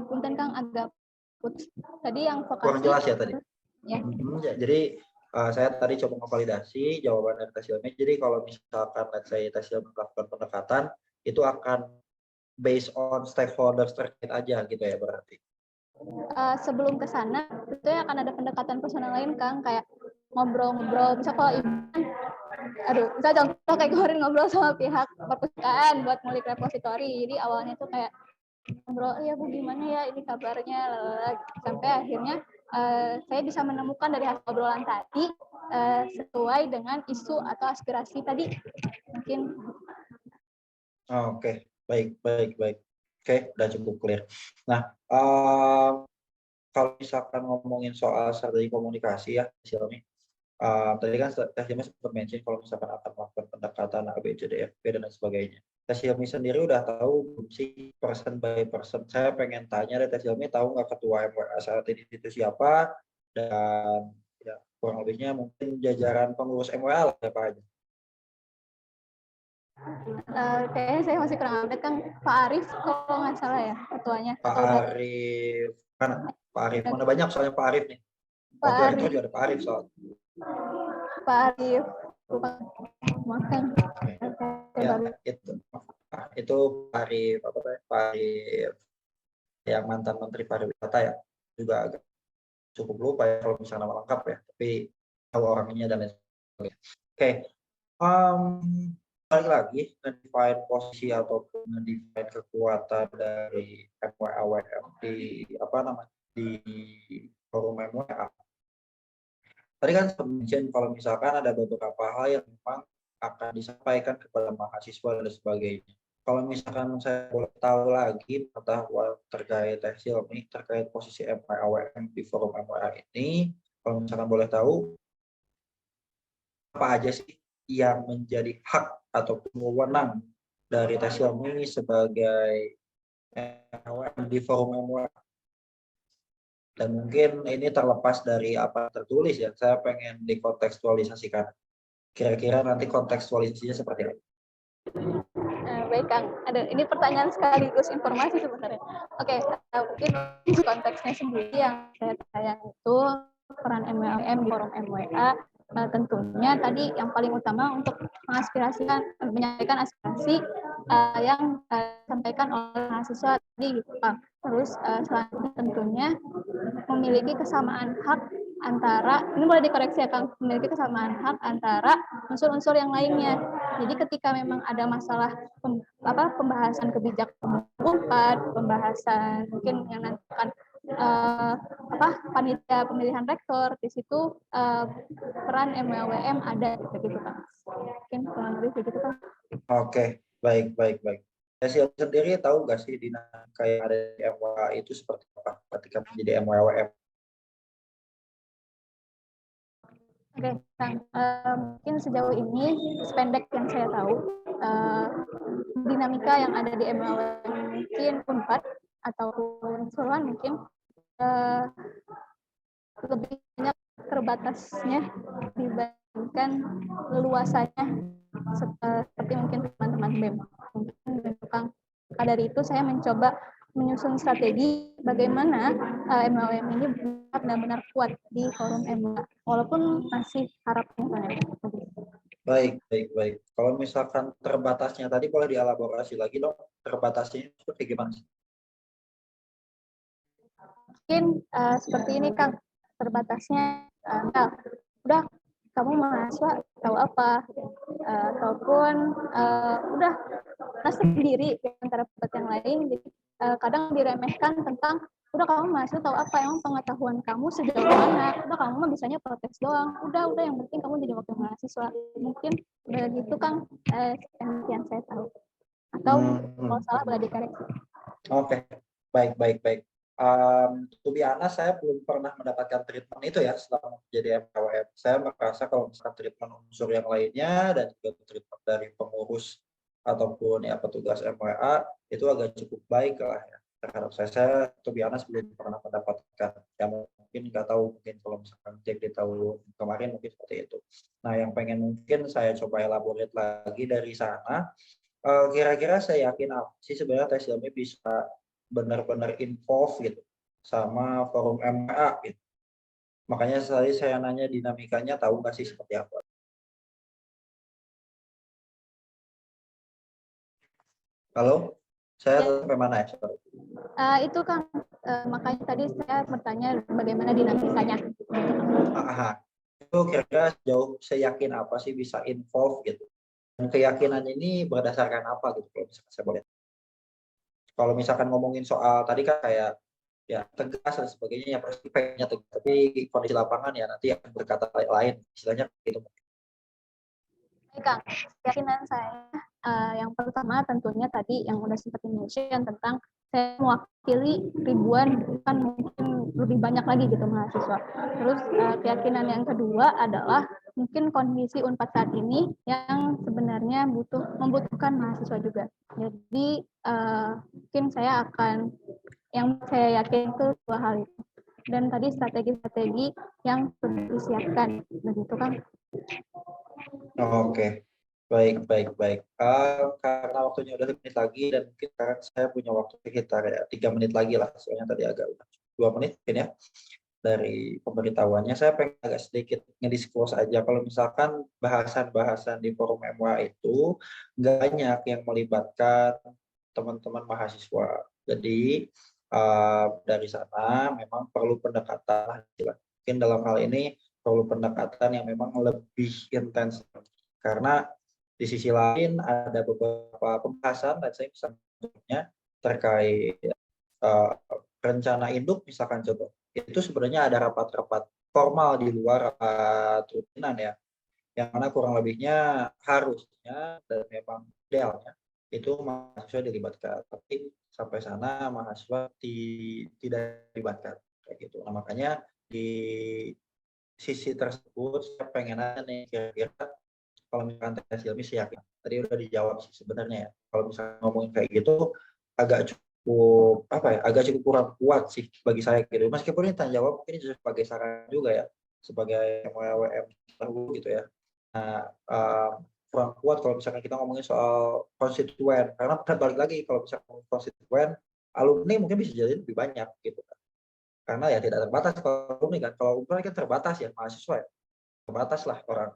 Punten Kang agak putus. Tadi yang vokasi. Kurang jelas ya tadi. Ya. Jadi saya tadi coba memvalidasi jawaban dari tes ilmi. Jadi kalau misalkan let's say tes ilmi melakukan pendekatan, itu akan based on stakeholders terkait aja gitu ya berarti. Sebelum ke sana, itu akan ada pendekatan personal lain Kang, kayak ngobrol-ngobrol. Misal kalau misal contoh kayak kemarin ngobrol sama pihak perpustakaan buat ngulik repositori. Jadi awalnya tuh kayak ngobrol, ya Bu gimana ya ini kabarnya, sampai akhirnya saya bisa menemukan dari hasil obrolan tadi sesuai dengan isu atau aspirasi tadi. Mungkin. Oke, baik. Oke, udah cukup clear. Nah, kalau misalkan ngomongin soal strategi komunikasi ya, Silmi, tadi kan Tes Hilmi sempat mention kalau misalkan akan melakukan pendekatan A, B, C, D, F, G, dan lain sebagainya. Tes Hilmi sendiri udah tahu belum sih person by person? Saya pengen tanya deh, Tes Hilmi tahu nggak ketua MWA saat ini itu siapa? Dan ya, kurang lebihnya mungkin jajaran pengurus MWA lah siapa aja. Kayaknya saya masih kurang update Kang. Pak Arif kalau nggak salah ya ketuanya. Pak Arif, mana? Pak Arif, mana banyak soalnya Pak Arif nih. Waktu itu juga ada Pak Arif soal. Pak Arif, makan. Ya, itu Pak Arif, Pak Arif yang mantan Menteri Pariwisata ya, juga agak cukup lupa ya kalau misalnya nama lengkap ya, tapi tahu orangnya dan lain sebagainya. Oke, balik lagi define posisi ataupun define kekuatan dari MWA-WM di forum MWA. Tadi kan mention kalau misalkan ada beberapa hal yang memang akan disampaikan kepada mahasiswa dan sebagainya. Kalau misalkan saya boleh tahu lagi pengetahuan terkait tes ilmi, terkait posisi MWA-WM di forum MWA ini, kalau misalkan boleh tahu, apa aja sih yang menjadi hak atau wewenang dari tes ilmi sebagai MWM di forum MWA? Dan mungkin ini terlepas dari apa tertulis ya, saya pengen dikontekstualisasikan. Kira-kira nanti kontekstualisasinya seperti apa? Baik Kang, ini pertanyaan sekaligus informasi sebenarnya. Oke, mungkin konteksnya sendiri yang saya tayang itu peran MWM di forum MWA. Tentunya tadi yang paling utama untuk menyampaikan aspirasi yang disampaikan oleh mahasiswa tadi gitu Kang. Terus selanjutnya tentunya memiliki kesamaan hak antara, ini boleh dikoreksi ya Kang, memiliki kesamaan hak antara unsur-unsur yang lainnya. Jadi ketika memang ada masalah pembahasan kebijakan UNPAD, pembahasan mungkin yang nanti akan panitia pemilihan rektor, di situ peran MWM ada begitu Kang. Mungkin kurang lebih begitu Kang. Oke, baik. Saya sendiri tahu nggak sih dinamika yang ada di MWA itu seperti apa ketika menjadi MWM? Oke, Kang. Mungkin sejauh ini sependek yang saya tahu, dinamika yang ada di MLM mungkin Unpad ataupun Keseluruhan mungkin lebih banyak terbatasnya dibandingkan leluasannya seperti mungkin teman-teman BEM. Mungkin Kang, maka dari itu saya mencoba menyusun strategi bagaimana MLM ini benar-benar kuat di forum MLM, walaupun masih harapannya. Baik. Kalau misalkan terbatasnya tadi boleh dielaborasi lagi dong, terbatasnya itu kayak gimana sih? Mungkin seperti ini Kang, terbatasnya udah kamu mahasiswa tahu apa, ataupun udah sendiri antara tempat yang lain, jadi kadang diremehkan tentang udah kamu mahasiswa tahu apa, emang pengetahuan kamu sejauh mana, udah kamu mah bisanya protes doang, udah yang penting kamu jadi wakil mahasiswa. Mungkin begitu Kang, yang saya tahu, atau kalau salah boleh dikoreksi. Oke, baik. To be honest, saya belum pernah mendapatkan treatment itu ya selama jadi MLM. Saya merasa kalau misalkan treatment unsur yang lainnya dan juga treatment dari pengurus ataupun ya petugas MWA itu agak cukup baik lah ya terhadap saya. To be honest, belum pernah mendapatkan. Ya mungkin nggak tahu, mungkin kalau misalkan cek di tahun kemarin mungkin seperti itu. Nah, yang pengen mungkin saya coba elaborate lagi dari sana. Kira-kira saya yakin apa sih sebenarnya tes ilmi bisa benar-benar involve gitu sama forum MA gitu. Makanya tadi saya nanya dinamikanya, tahu nggak sih seperti apa? Halo, saya sampai mana ya? Itu Kang, makanya tadi saya bertanya bagaimana dinamikanya. Itu kira-kira sejauh saya yakin apa sih bisa involve gitu. Dan keyakinan ini berdasarkan apa gitu kalau misalkan saya boleh. Kalau misalkan ngomongin soal tadi kan kayak ya tegas dan sebagainya, ya pasti pengennya tegas, tapi kondisi lapangan ya nanti akan berkata lain, istilahnya gitu. Baik Kang, keyakinan saya yang pertama tentunya tadi yang udah sempat mention tentang saya mewakili ribuan, bukan mungkin lebih banyak lagi gitu mahasiswa. Terus keyakinan yang kedua adalah mungkin kondisi Unpad saat ini yang sebenarnya membutuhkan mahasiswa juga. Jadi mungkin saya akan, yang saya yakin itu dua hal itu. Dan tadi strategi-strategi yang sudah disiapkan, begitu kan? Oke, baik. Karena waktunya udah 5 menit lagi dan mungkin sekarang saya punya waktu sekitar ya 3 menit lagi lah, soalnya tadi agak 2 menit mungkin ya dari pemberitahuannya. Saya pengen agak sedikit ngediskus aja kalau misalkan bahasan-bahasan di forum MWA itu nggak banyak yang melibatkan teman-teman mahasiswa. Jadi dari sana memang perlu pendekatan, mungkin dalam hal ini perlu pendekatan yang memang lebih intens, karena di sisi lain ada beberapa pembahasan, saya misalnya terkait rencana induk misalkan contoh, itu sebenarnya ada rapat-rapat formal di luar rapat rutinan ya, yang mana kurang lebihnya harusnya dan memang idealnya itu mahasiswa dilibatkan, tapi sampai sana mahasiswa tidak dilibatkan kayak gitu. Nah, makanya di sisi tersebut saya pengen nanya nih, kira-kira kalau misalkan tes ilmi sih yakin tadi udah dijawab sih sebenarnya ya. Kalau misalnya ngomongin kayak gitu agak cukup agak cukup kurang kuat sih bagi saya gitu. Meskipun ini tanya jawab mungkin sebagai saran juga ya, sebagai MWM baru gitu ya. Nah, kurang kuat kalau misalkan kita ngomongin soal konstituen, karena balik lagi kalau misalkan ngomongin konstituen, alumni mungkin bisa jadi lebih banyak gitu kan. Karena ya tidak terbatas kalau alumni kan. Kalau alumni kan terbatas ya mahasiswa ya. Terbatas lah orang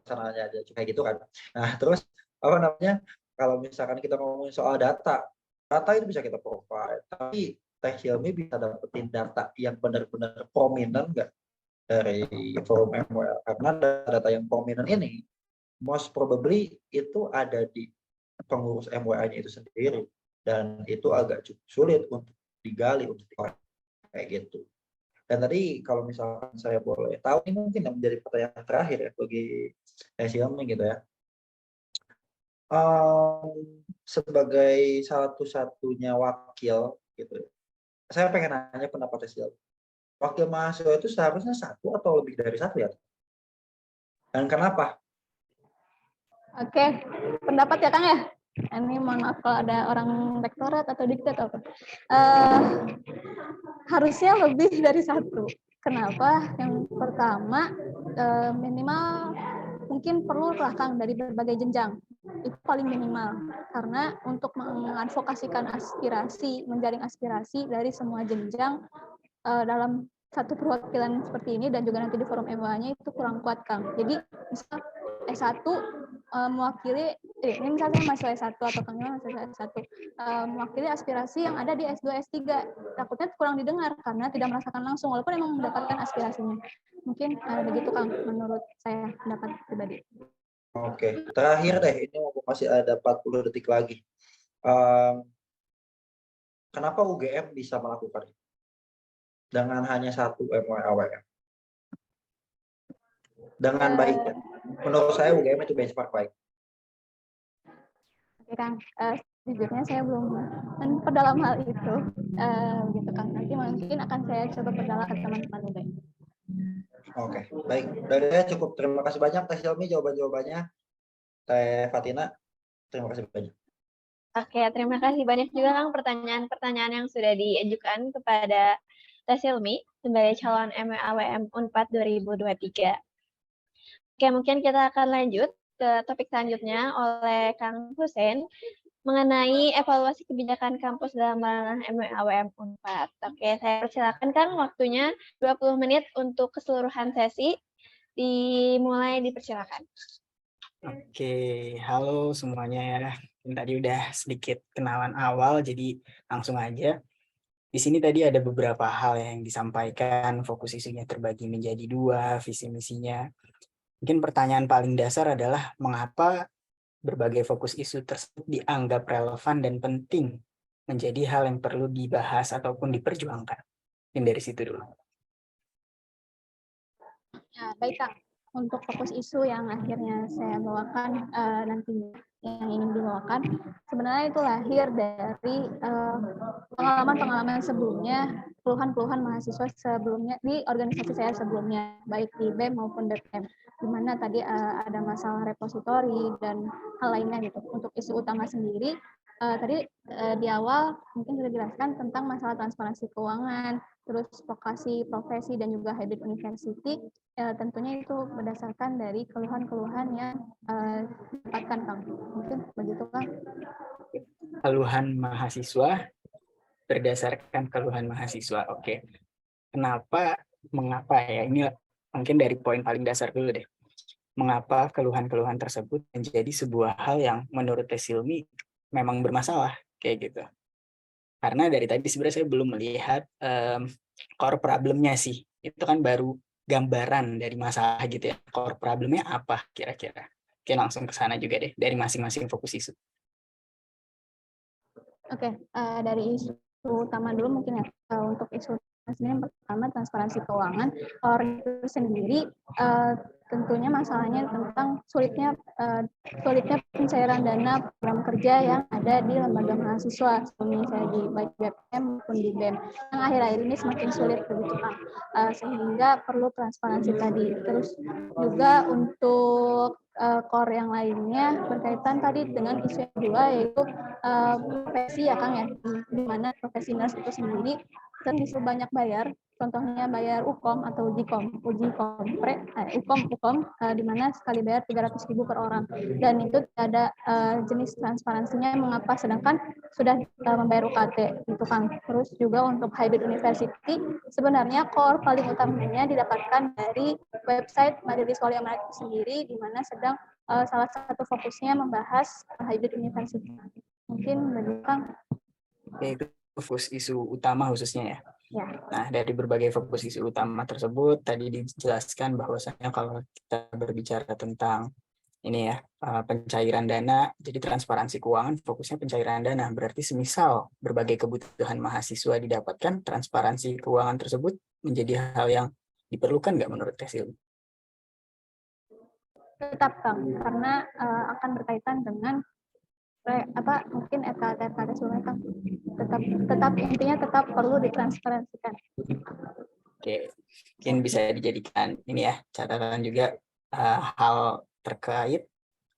sarannya aja kayak gitu kan. Nah, terus apa namanya? Kalau misalkan kita ngomongin soal data itu bisa kita provide, tapi Teh Hilmi bisa dapetin data yang benar-benar prominent nggak dari forum MWL? Karena data yang prominent ini most probably itu ada di pengurus MWA-nya itu sendiri, dan itu agak cukup sulit untuk digali, untuk kayak gitu. Dan tadi kalau misalkan saya boleh tahu, ini mungkin yang menjadi pertanyaan terakhir ya bagi Silmi gitu ya. Sebagai satu-satunya wakil gitu ya, saya pengen nanya pendapat Silmi. Wakil mahasiswa itu seharusnya satu atau lebih dari satu ya? dan kenapa? Oke, pendapat ya Kang ya? Ini mohon maaf kalau ada orang rektorat atau diktat atau apa. Harusnya lebih dari satu. Kenapa? Yang pertama, minimal mungkin perlu lah Kang dari berbagai jenjang. Itu paling minimal. Karena untuk mengadvokasikan aspirasi, menjaring aspirasi dari semua jenjang dalam satu perwakilan seperti ini dan juga nanti di forum MWA-nya itu kurang kuat Kang. Jadi misal S1 mewakili, ini misalnya mahasiswa S1 atau Kang Ilham mahasiswa S1 mewakili aspirasi yang ada di S2, S3. Takutnya kurang didengar karena tidak merasakan langsung walaupun memang mendapatkan aspirasinya. Mungkin begitu Kang menurut saya pendapat pribadi. Oke, terakhir deh, ini masih ada 40 detik lagi. Kenapa UGM bisa melakukan itu? Dengan hanya satu MWA-WM. Dengan baik. Menurut saya UGM itu benchmark baik. Oke Kang, sejujurnya saya belum perdalam hal itu. Gitu Kang, nanti mungkin akan saya coba perdalam ke teman-teman UGM. Oke, baik. Dari saya cukup. Terima kasih banyak Teh Hilmi jawaban-jawabannya. Teh Fatina, terima kasih banyak. Oke, terima kasih banyak juga Kang pertanyaan-pertanyaan yang sudah diajukan kepada Teh Hilmi sebagai calon MWA-WM Unpad 2023. Oke, mungkin kita akan lanjut ke topik selanjutnya oleh Kang Hussein mengenai evaluasi kebijakan kampus dalam ranah MWA-WM Unpad. Oke, saya persilakan Kang, waktunya 20 menit untuk keseluruhan sesi. Dimulai, dipersilakan. Oke, halo semuanya ya. Tadi udah sedikit kenalan awal, jadi langsung aja. Di sini tadi ada beberapa hal yang disampaikan, fokus isunya terbagi menjadi 2, visi misinya. Mungkin pertanyaan paling dasar adalah mengapa berbagai fokus isu tersebut dianggap relevan dan penting menjadi hal yang perlu dibahas ataupun diperjuangkan. Mungkin dari situ dulu. Ya, baik Kang. Untuk fokus isu yang akhirnya saya bawakan nantinya yang ingin dibawakan, sebenarnya itu lahir dari pengalaman-pengalaman sebelumnya, keluhan-keluhan mahasiswa sebelumnya di organisasi saya sebelumnya, baik di BEM maupun DPM, di mana tadi ada masalah repositori dan hal lainnya gitu. Untuk isu utama sendiri, tadi di awal mungkin sudah dijelaskan tentang masalah transparansi keuangan, terus vokasi, profesi, dan juga hybrid university. Tentunya itu berdasarkan dari keluhan-keluhan yang didapatkan Kang. Mungkin begitu Kang. Keluhan mahasiswa berdasarkan keluhan mahasiswa. Oke. Mengapa ya? Ini mungkin dari poin paling dasar dulu deh. Mengapa keluhan-keluhan tersebut menjadi sebuah hal yang menurut Teh Hilmi memang bermasalah kayak gitu. Karena dari tadi sebenarnya saya belum melihat core problemnya sih. Itu kan baru gambaran dari masalah gitu ya. Core problemnya apa kira-kira? Oke, langsung ke sana juga deh dari masing-masing fokus isu. Oke, dari isu utama dulu mungkin ya. Untuk isu sendiri yang pertama transparansi keuangan. Core itu sendiri tentunya masalahnya tentang sulitnya pencairan dana program kerja yang ada di lembaga mahasiswa, sebelumnya saya di baik BPM maupun di BEM. Yang akhir-akhir ini semakin sulit begitu Kang, sehingga perlu transparansi tadi. Terus juga untuk core yang lainnya berkaitan tadi dengan isu yang kedua yaitu profesi ya Kang ya, di mana profesi nurse itu sendiri kan disuruh banyak bayar, contohnya bayar UKOM atau uji kompre, UKOM di mana sekali bayar 300.000 per orang, dan itu tidak ada jenis transparansinya mengapa sedangkan sudah membayar UKT itu Kang. Terus juga untuk hybrid university sebenarnya core paling utamanya didapatkan dari website Majelis Wali Amanat itu sendiri, di mana sedang salah satu fokusnya membahas hybrid university. Mungkin begitu Kang. Itu fokus isu utama khususnya ya. Ya. Nah, dari berbagai fokus isu utama tersebut tadi dijelaskan bahwasanya kalau kita berbicara tentang ini ya, pencairan dana, jadi transparansi keuangan fokusnya pencairan dana. Berarti semisal berbagai kebutuhan mahasiswa didapatkan, transparansi keuangan tersebut menjadi hal yang diperlukan nggak menurut Teh Hilmi? Tetap Kang, karena akan berkaitan dengan mungkin RKT sebelumnya Kang. Tetap intinya tetap perlu ditransparansikan. Oke, mungkin bisa dijadikan ini ya catatan juga hal terkait,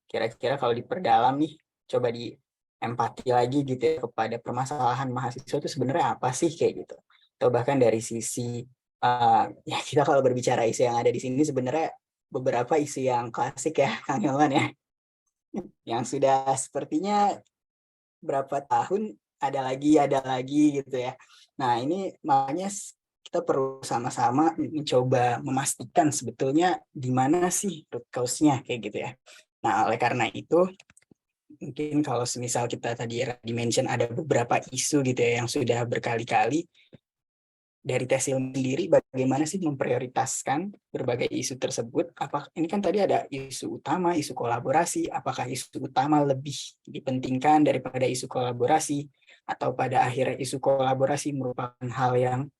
kira-kira kalau diperdalam nih, coba di empati lagi gitu ya kepada permasalahan mahasiswa itu sebenarnya apa sih kayak gitu. Atau bahkan dari sisi ya kita kalau berbicara isu yang ada di sini sebenarnya beberapa isu yang klasik ya Kang Hilman ya, yang sudah sepertinya berapa tahun ada lagi gitu ya. Nah ini makanya kita perlu sama-sama mencoba memastikan sebetulnya di mana sih root cause-nya kayak gitu ya. Nah oleh karena itu mungkin kalau semisal kita tadi di-mention ada beberapa isu gitu ya yang sudah berkali-kali, dari Tesil sendiri bagaimana sih memprioritaskan berbagai isu tersebut? Apakah ini kan tadi ada isu utama, isu kolaborasi, apakah isu utama lebih dipentingkan daripada isu kolaborasi, atau pada akhirnya isu kolaborasi merupakan hal yang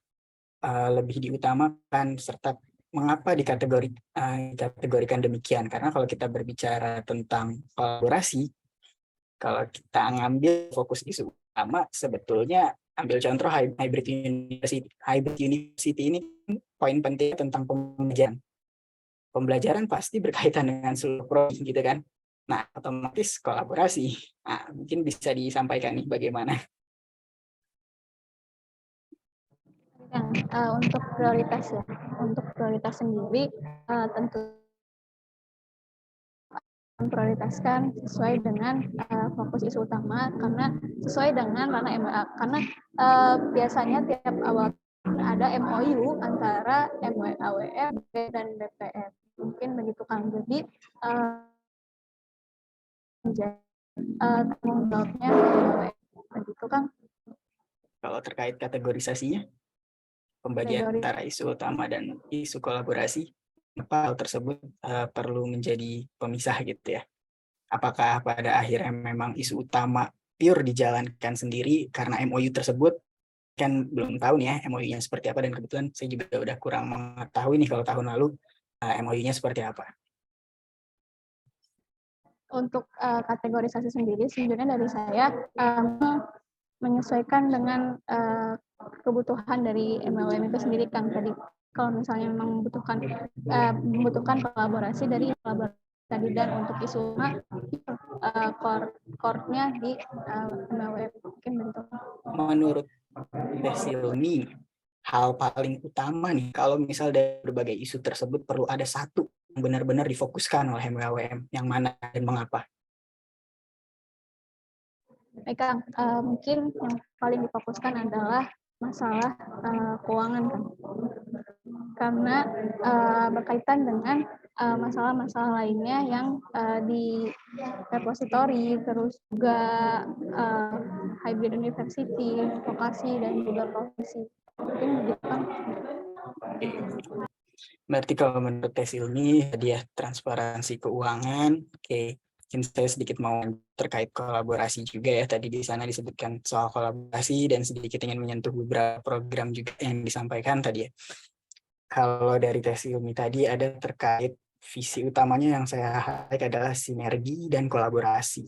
lebih diutamakan, serta mengapa dikategorikan demikian? Karena kalau kita berbicara tentang kolaborasi, kalau kita ngambil fokus isu utama, sebetulnya ambil contoh hybrid university. Hybrid university ini poin penting tentang pembelajaran. Pembelajaran pasti berkaitan dengan seluruh prodi gitu kan. Nah, otomatis kolaborasi. Nah, mungkin bisa disampaikan nih bagaimana. Untuk prioritas ya, untuk prioritas sendiri tentu memprioritaskan sesuai dengan fokus isu utama, karena sesuai dengan ranah MWA, karena biasanya tiap awal ada MOU antara MWAWM dan DPR, mungkin begitu Kang. Jadi tanggung jawabnya begitu Kang. Kalau terkait kategorisasinya, pembagian antara isu utama dan isu kolaborasi, apa hal tersebut perlu menjadi pemisah gitu ya? Apakah pada akhirnya memang isu utama pure dijalankan sendiri karena MOU tersebut, kan belum tahu nih ya MOU-nya seperti apa, dan kebetulan saya juga udah kurang mengetahui nih kalau tahun lalu MOU-nya seperti apa. Untuk kategorisasi sendiri sebenarnya dari saya menyesuaikan dengan kebutuhan dari MLM itu sendiri Kang. Tadi kalau misalnya memang membutuhkan kolaborasi dari kolaborasi tadi, dan untuk isu core-nya di MLM mungkin begitu. Menurut Silmi, hal paling utama nih kalau misal dari berbagai isu tersebut perlu ada satu yang benar-benar difokuskan oleh MWAWM, yang mana dan mengapa? Baik Kang, mungkin yang paling difokuskan adalah masalah keuangan Kang. Karena berkaitan dengan masalah-masalah lainnya yang di repositori, terus juga hybrid university, vokasi, dan juga profesi. Mungkin begitu Kang. Berarti kalau menurut Silmi dia transparansi keuangan, oke. Mungkin saya sedikit mau terkait kolaborasi juga ya. Tadi di sana disebutkan soal kolaborasi dan sedikit ingin menyentuh beberapa program juga yang disampaikan tadi ya. Kalau dari Silmi tadi ada terkait visi utamanya yang saya highlight adalah sinergi dan kolaborasi.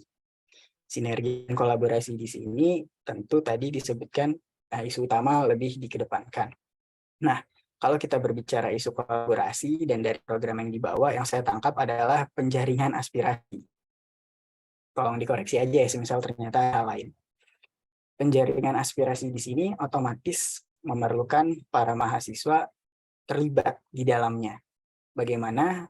Sinergi dan kolaborasi di sini tentu tadi disebutkan isu utama lebih dikedepankan. Nah, kalau kita berbicara isu kolaborasi dan dari program yang dibawa, yang saya tangkap adalah penjaringan aspirasi. Tolong dikoreksi aja ya, semisal ternyata hal lain. Penjaringan aspirasi di sini otomatis memerlukan para mahasiswa terlibat di dalamnya. Bagaimana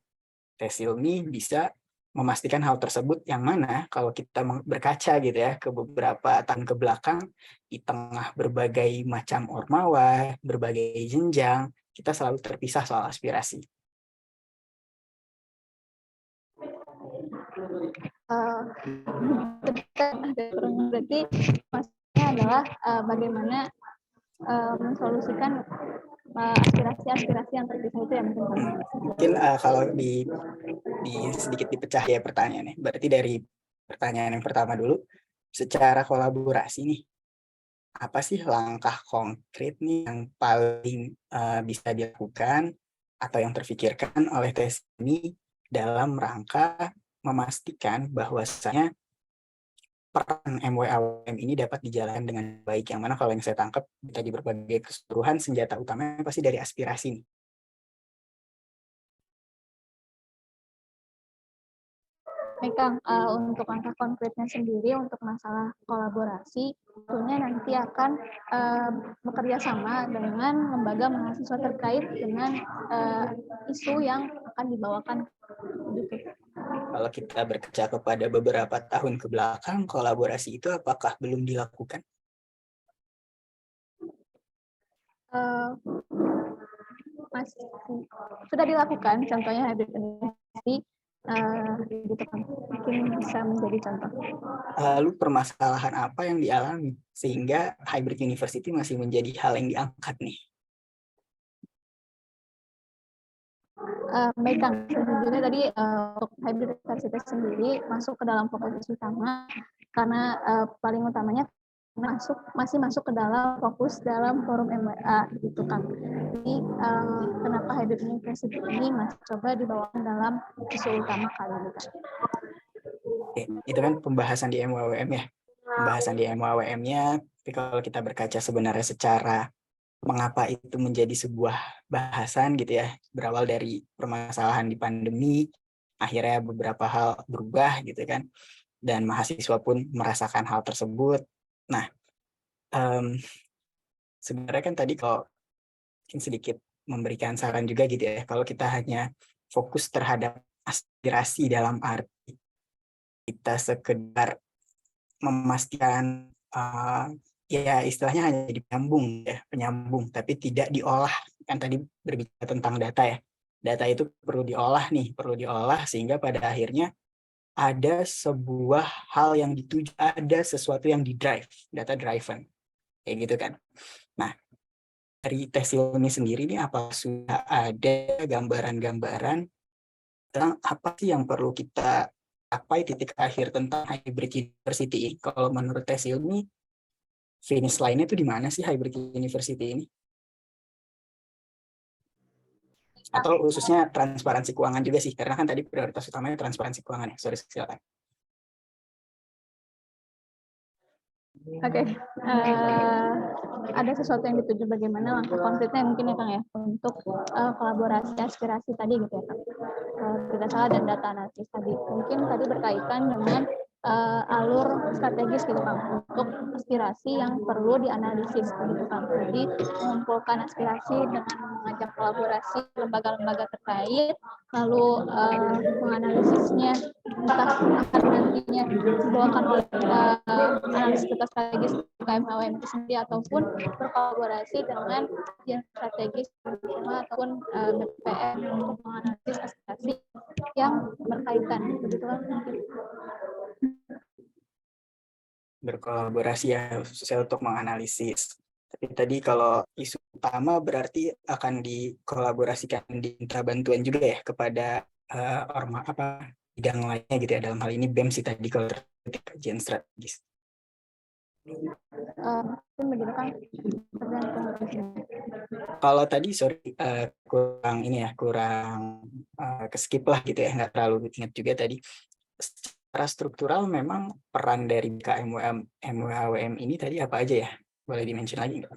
Silmi bisa memastikan hal tersebut, yang mana kalau kita berkaca gitu ya ke beberapa tahun ke belakang, di tengah berbagai macam ormawa, berbagai jenjang, kita selalu terpisah soal aspirasi. Berarti maksudnya adalah bagaimana mensolusikan aspirasi-aspirasi yang terpisah itu ya mungkin. Mungkin kalau di sedikit dipecah ya pertanyaannya. Berarti dari pertanyaan yang pertama dulu, secara kolaborasi nih, apa sih langkah konkret nih yang paling bisa dilakukan atau yang terfikirkan oleh Silmi dalam rangka memastikan bahwasanya peran MWAWM ini dapat dijalankan dengan baik, yang mana kalau yang saya tangkap tadi berbagai keseluruhan senjata utamanya pasti dari aspirasi nih. Baik, Kang, untuk langkah konkretnya sendiri untuk masalah kolaborasi, tentunya nanti akan bekerja sama dengan lembaga mahasiswa terkait dengan isu yang akan dibawakan. Gitu. Kalau kita berkaca kepada beberapa tahun ke belakang, kolaborasi itu apakah belum dilakukan? Masih sudah dilakukan, contohnya hybrid university, gitu kan, mungkin bisa menjadi contoh. Lalu permasalahan apa yang dialami sehingga hybrid university masih menjadi hal yang diangkat nih? Baik, Kang, sejujurnya tadi untuk hybrid university sendiri masuk ke dalam fokus utama karena paling utamanya masih masuk ke dalam fokus dalam forum MWA gitu kan. Jadi kenapa hybrid university ini masih coba dibawakan dalam isu utama kali ini kan. Oke, itu kan pembahasan di MWWM ya. Pembahasan di MWWM-nya, tapi kalau kita berkaca sebenarnya secara mengapa itu menjadi sebuah bahasan gitu ya, berawal dari permasalahan di pandemi, akhirnya beberapa hal berubah gitu kan, dan mahasiswa pun merasakan hal tersebut. Nah, sebenarnya kan tadi kalau mungkin sedikit memberikan saran juga gitu ya, kalau kita hanya fokus terhadap aspirasi dalam arti kita sekedar memastikan ya istilahnya hanya jadi penyambung, tapi tidak diolah. Kan tadi berbicara tentang data ya, data itu perlu diolah sehingga pada akhirnya ada sebuah hal yang dituju, ada sesuatu yang di-drive, data driven, kayak gitu kan. Nah, dari tes ilmi sendiri ini apa sudah ada gambaran-gambaran tentang apa sih yang perlu kita capai titik akhir tentang hybrid university? Kalau menurut tes ilmi, finish line-nya itu di mana sih hybrid university ini? Atau khususnya transparansi keuangan juga sih, karena kan tadi prioritas utamanya transparansi keuangan ya. Sorry, silakan. Oke, ada sesuatu yang dituju bagaimana langkah konkretnya mungkin ya Kang ya untuk kolaborasi aspirasi tadi gitu ya Kang. Tidak salah dan data analisis tadi mungkin tadi berkaitan dengan alur strategis gitu Kang untuk aspirasi yang perlu dianalisis gitu Kang. Jadi mengumpulkan aspirasi dengan mengajak kolaborasi lembaga-lembaga terkait lalu menganalisisnya entah akan nantinya dibawakan oleh analis data strategis KMHWM itu sendiri ataupun berkolaborasi dengan yang strategis ataupun BPM untuk menganalisis aspirasi yang berkaitan begitu kan mungkin. Berkolaborasi ya khususnya untuk menganalisis. Tapi tadi kalau isu utama berarti akan dikolaborasikan, diminta bantuan juga ya kepada bidang lainnya gitu ya, dalam hal ini BEM sih tadi kalau terkait kajian strategis. Mungkin begitu kan tergantung. Kalau tadi kurang keskip lah gitu ya, nggak terlalu ingat juga tadi. Secara struktural memang peran dari MWHWM ini tadi apa aja ya? Boleh di-mention lagi nggak?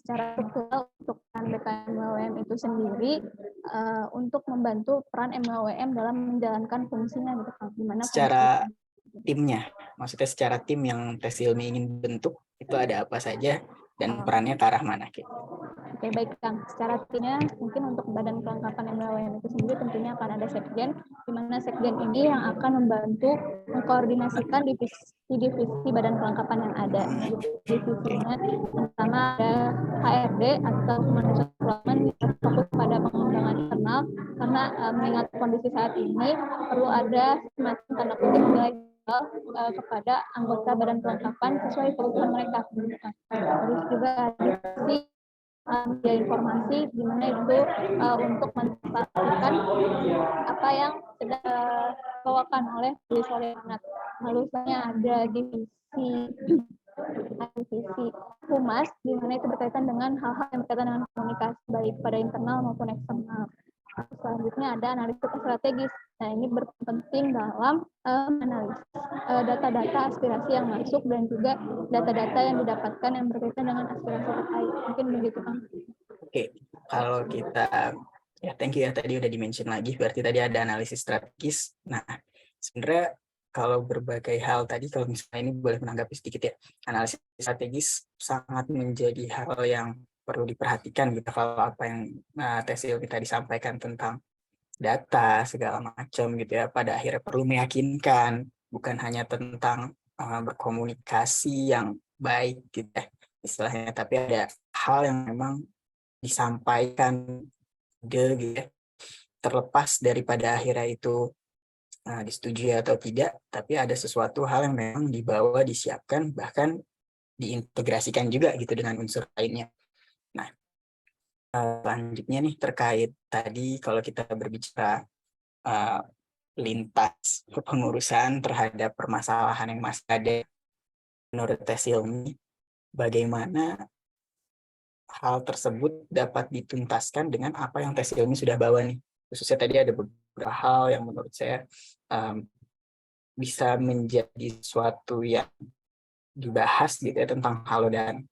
Secara struktural untuk peran BKM itu sendiri untuk membantu peran MWM dalam menjalankan fungsinya gitu kan. Gimana secara timnya, maksudnya secara tim yang tes ilmi ingin bentuk itu ada apa saja dan perannya ke arah mana gitu. Oke, baik Kang. Secara timnya mungkin untuk badan kelengkapan MWM itu sendiri tentunya akan ada sekjen, di mana sekjen ini yang akan membantu mengkoordinasikan divisi badan kelengkapan yang ada. Divisinya pertama ada HRD atau Human Resource Development yang fokus pada pengembangan internal karena mengingat kondisi saat ini perlu ada semacam tanda kutip nilai kepada anggota badan kelengkapan sesuai kebutuhan mereka. Terus juga divisi media informasi di mana itu untuk mentransparankan apa yang sedang dibawakan oleh anak. Lalu selanjutnya ada divisi humas di mana itu berkaitan dengan hal-hal yang berkaitan dengan komunikasi baik pada internal maupun eksternal. Selanjutnya ada analisis strategis. Nah, ini berpenting dalam analisis data-data aspirasi yang masuk dan juga data-data yang didapatkan yang berkaitan dengan aspirasi terkait. Mungkin begitu, Kang. Oke, kalau kita Ya, thank you ya. Tadi udah di-mention lagi, berarti tadi ada analisis strategis. Nah, sebenarnya kalau berbagai hal tadi, kalau misalnya ini boleh menanggapi sedikit ya, analisis strategis sangat menjadi hal yang perlu diperhatikan gitu, kalau apa yang tes ilmi tadi sampaikan tentang data, segala macam gitu ya, pada akhirnya perlu meyakinkan, bukan hanya tentang berkomunikasi yang baik gitu ya, istilahnya, tapi ada hal yang memang disampaikan gitu ya, terlepas daripada akhirnya itu disetujui atau tidak, tapi ada sesuatu hal yang memang dibawa, disiapkan, bahkan diintegrasikan juga gitu dengan unsur lainnya. Nah, selanjutnya nih terkait tadi kalau kita berbicara lintas kepengurusan terhadap permasalahan yang masih ada menurut tes ilmi, bagaimana hal tersebut dapat dituntaskan dengan apa yang tes ilmi sudah bawa nih. Khususnya tadi ada beberapa hal yang menurut saya bisa menjadi sesuatu yang dibahas gitu ya tentang halodan.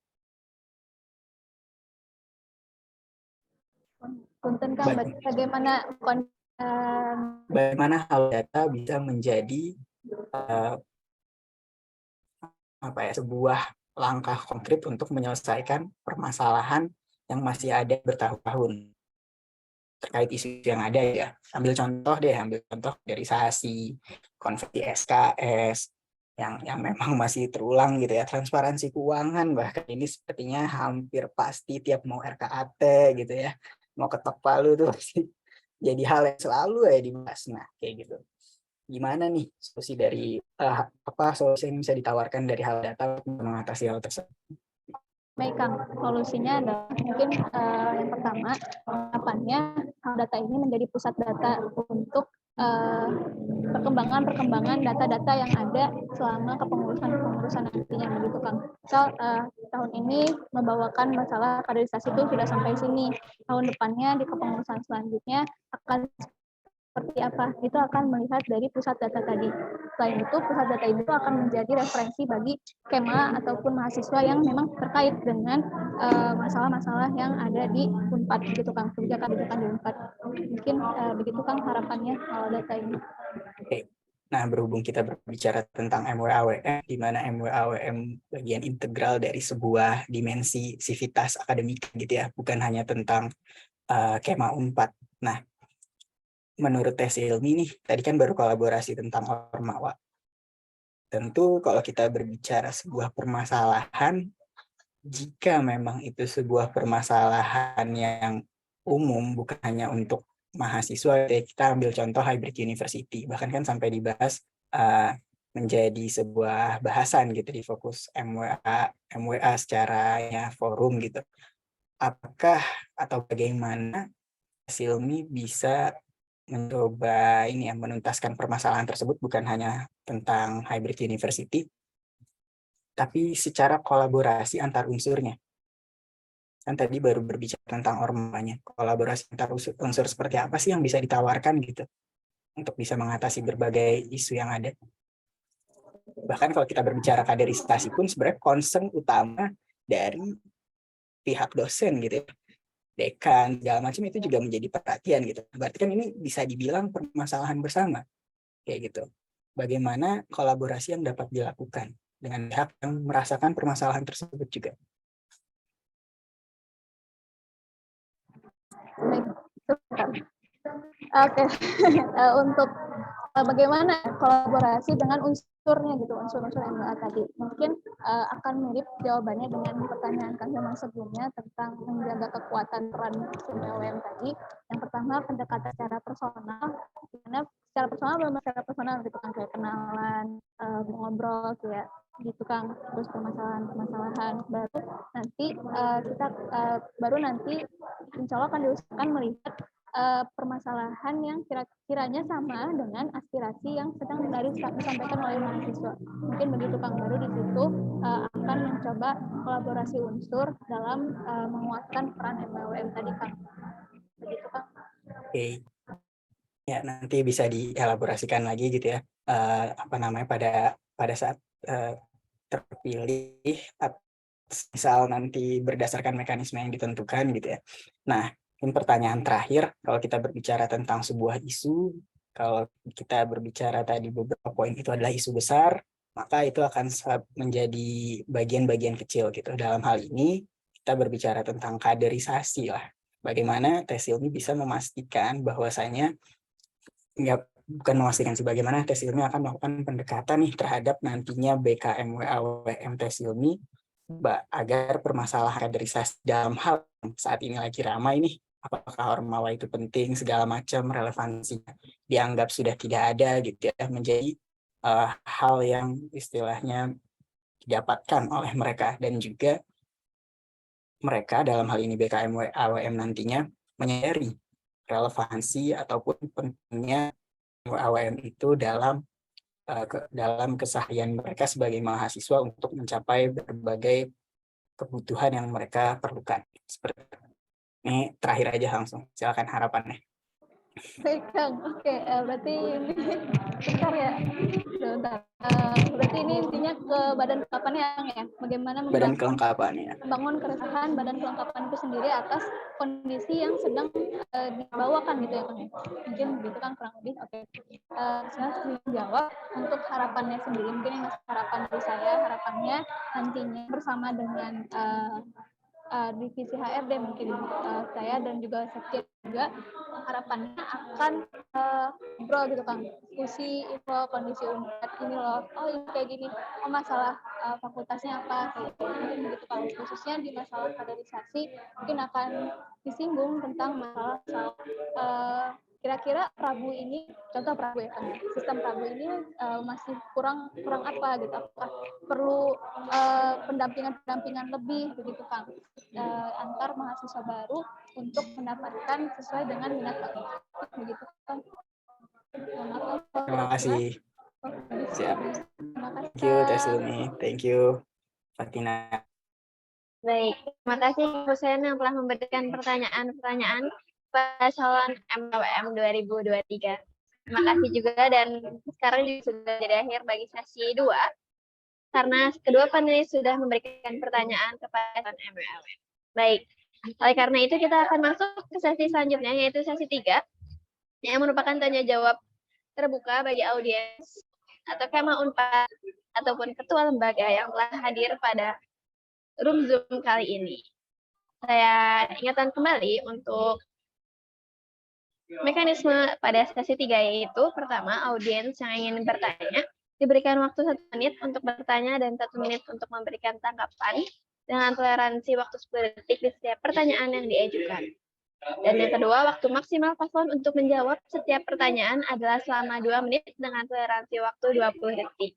Punten Kang, bagaimana halodata bisa menjadi sebuah langkah konkret untuk menyelesaikan permasalahan yang masih ada bertahun-tahun terkait isu yang ada ya. Ambil contoh dari SASI, konversi SKS, yang memang masih terulang gitu ya, transparansi keuangan, bahkan ini sepertinya hampir pasti tiap mau RKAT gitu ya, mau ketok palu tuh pasti jadi hal yang selalu ya dibahas. Nah kayak gitu, gimana nih solusi dari solusi yang bisa ditawarkan dari hal data untuk mengatasi hal tersebut? Baik Kang, solusinya adalah mungkin yang pertama, harapannya hal data ini menjadi pusat data untuk perkembangan data-data yang ada selama kepengurusan nantinya begitu Kang. Misal tahun ini membawakan masalah kaderisasi itu sudah sampai sini, tahun depannya di kepengurusan selanjutnya akan seperti apa, itu akan melihat dari pusat data tadi. Selain itu, pusat data itu akan menjadi referensi bagi Kema ataupun mahasiswa yang memang terkait dengan masalah-masalah yang ada di Unpad gitu Kang, kebijakan-kebijakan di Unpad. Mungkin begitu Kang harapannya data ini. Oke. Nah, berhubung kita berbicara tentang MWAWM, di mana MWAWM bagian integral dari sebuah dimensi sivitas akademik gitu ya, bukan hanya tentang Kema Unpad. Nah, menurut tes ilmi nih, tadi kan baru kolaborasi tentang Ormawa. Tentu kalau kita berbicara sebuah permasalahan, jika memang itu sebuah permasalahan yang umum, bukan hanya untuk mahasiswa, kita ambil contoh hybrid university, bahkan kan sampai dibahas menjadi sebuah bahasan gitu di fokus MWA secara forum gitu. Apakah atau bagaimana Silmi bisa mencoba menuntaskan permasalahan tersebut, bukan hanya tentang hybrid university, tapi secara kolaborasi antar unsurnya. Kan tadi baru berbicara tentang ormanya, kolaborasi antar unsur seperti apa sih yang bisa ditawarkan gitu untuk bisa mengatasi berbagai isu yang ada. Bahkan kalau kita berbicara kaderisasi pun sebenarnya concern utama dari pihak dosen gitu ya, dekan, segala macam itu juga menjadi perhatian gitu. Berarti kan ini bisa dibilang permasalahan bersama kayak gitu. Bagaimana kolaborasi yang dapat dilakukan dengan pihak yang merasakan permasalahan tersebut juga. Oke. Untuk bagaimana kolaborasi dengan unsurnya gitu, unsur-unsur MWA tadi. Mungkin akan mirip jawabannya dengan pertanyaan Kang Hilman sebelumnya tentang menjaga kekuatan peran MWM tadi. Yang pertama, pendekatan secara personal, dimana secara personal gitu kan, kayak kenalan, ngobrol kayak gitu Kang, terus permasalahan baru nanti insya Allah akan diusahakan melihat permasalahan yang kiranya sama dengan aspirasi yang sedang disampaikan oleh mahasiswa. Mungkin begitu Kang, baru di situ akan mencoba kolaborasi unsur dalam menguatkan peran MWM tadi Kang. Begitu Kang. Oke. Ya, nanti bisa dielaborasikan lagi gitu ya. Pada saat terpilih, misal nanti berdasarkan mekanisme yang ditentukan gitu ya. Nah, Mungkin pertanyaan terakhir, kalau kita berbicara tentang sebuah isu, kalau kita berbicara tadi beberapa poin itu adalah isu besar, maka itu akan menjadi bagian-bagian kecil gitu. Dalam hal ini, kita berbicara tentang kaderisasi lah. Bagaimana tes ilmi bisa memastikan bahwasanya, bukan memastikan sih, bagaimana tes ilmi akan melakukan pendekatan nih terhadap nantinya BKM, WAWM tes ilmi, agar permasalahan kaderisasi dalam hal saat ini lagi ramai nih, apakah Ormawa itu penting, segala macam relevansinya dianggap sudah tidak ada gitu ya, menjadi hal yang istilahnya didapatkan oleh mereka, dan juga mereka dalam hal ini BKM AWM nantinya menyadari relevansi ataupun pentingnya AWM itu dalam keseharian mereka sebagai mahasiswa untuk mencapai berbagai kebutuhan yang mereka perlukan. Seperti ini terakhir aja langsung, silakan harapannya. Baik Kang, oke, berarti ini bentar ya, sebentar. Berarti ini intinya ke badan kelengkapan ya, bagaimana Badan kelengkapannya. membangun keresahan badan kelengkapan itu sendiri atas kondisi yang sedang dibawakan gitu ya Kang. Mungkin begitu kan kurang lebih. Oke. Saya menjawab untuk harapannya sendiri. Mungkin yang harapan dari saya, harapannya nantinya bersama dengan divisi HRD mungkin saya dan juga Sekjen juga harapannya akan ngobrol gitu kan, diskusi info kondisi UNED ini loh, oh ini kayak gini, oh masalah fakultasnya apa kayak gitu, mungkin begitu kan, khususnya di masalah kaderisasi mungkin akan disinggung tentang masalah kira-kira Prabu ini, contoh Prabu ya kan, sistem Prabu ini masih kurang apa gitu, apakah perlu pendampingan lebih begitu kan, antar mahasiswa baru untuk mendapatkan sesuai dengan minat bakat begitu kan. Terima kasih. Siap. Terima kasih. Thank you Tes Ilmi. Thank you Fatina. Baik, terima kasih Hussein yang telah memberikan pertanyaan-pertanyaan pada calon MWM 2023. Terima kasih juga, dan sekarang juga sudah jadi akhir bagi sesi 2, karena kedua panelis sudah memberikan pertanyaan kepada calon MWM. Baik, oleh karena itu kita akan masuk ke sesi selanjutnya, yaitu sesi 3, yang merupakan tanya jawab terbuka bagi audiens atau Kema Unpad ataupun ketua lembaga yang telah hadir pada room Zoom kali ini. Saya ingatkan kembali untuk mekanisme pada sesi 3, yaitu pertama, audiens yang ingin bertanya diberikan waktu 1 menit untuk bertanya dan 1 menit untuk memberikan tanggapan dengan toleransi waktu 10 detik di setiap pertanyaan yang diajukan. Dan yang kedua, waktu maksimal paslon untuk menjawab setiap pertanyaan adalah selama 2 menit dengan toleransi waktu 20 detik.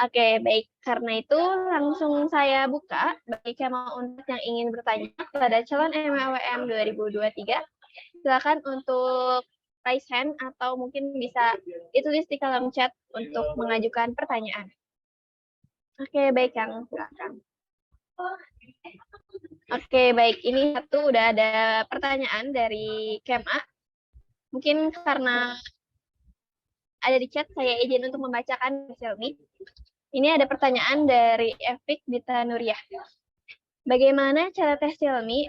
Oke, baik. Karena itu langsung saya buka bagi Kema Unpad yang ingin bertanya kepada calon MWM 2023. Silakan untuk raise hand atau mungkin bisa ditulis di kolom chat untuk mengajukan pertanyaan. Oke, baik Kang, silakan. Oke, baik. Ini satu udah ada pertanyaan dari Kema. Mungkin karena ada di chat, saya izin untuk membacakan Silmi. Ini ada pertanyaan dari Efik Dita Nuriyah. Bagaimana cara tes Silmi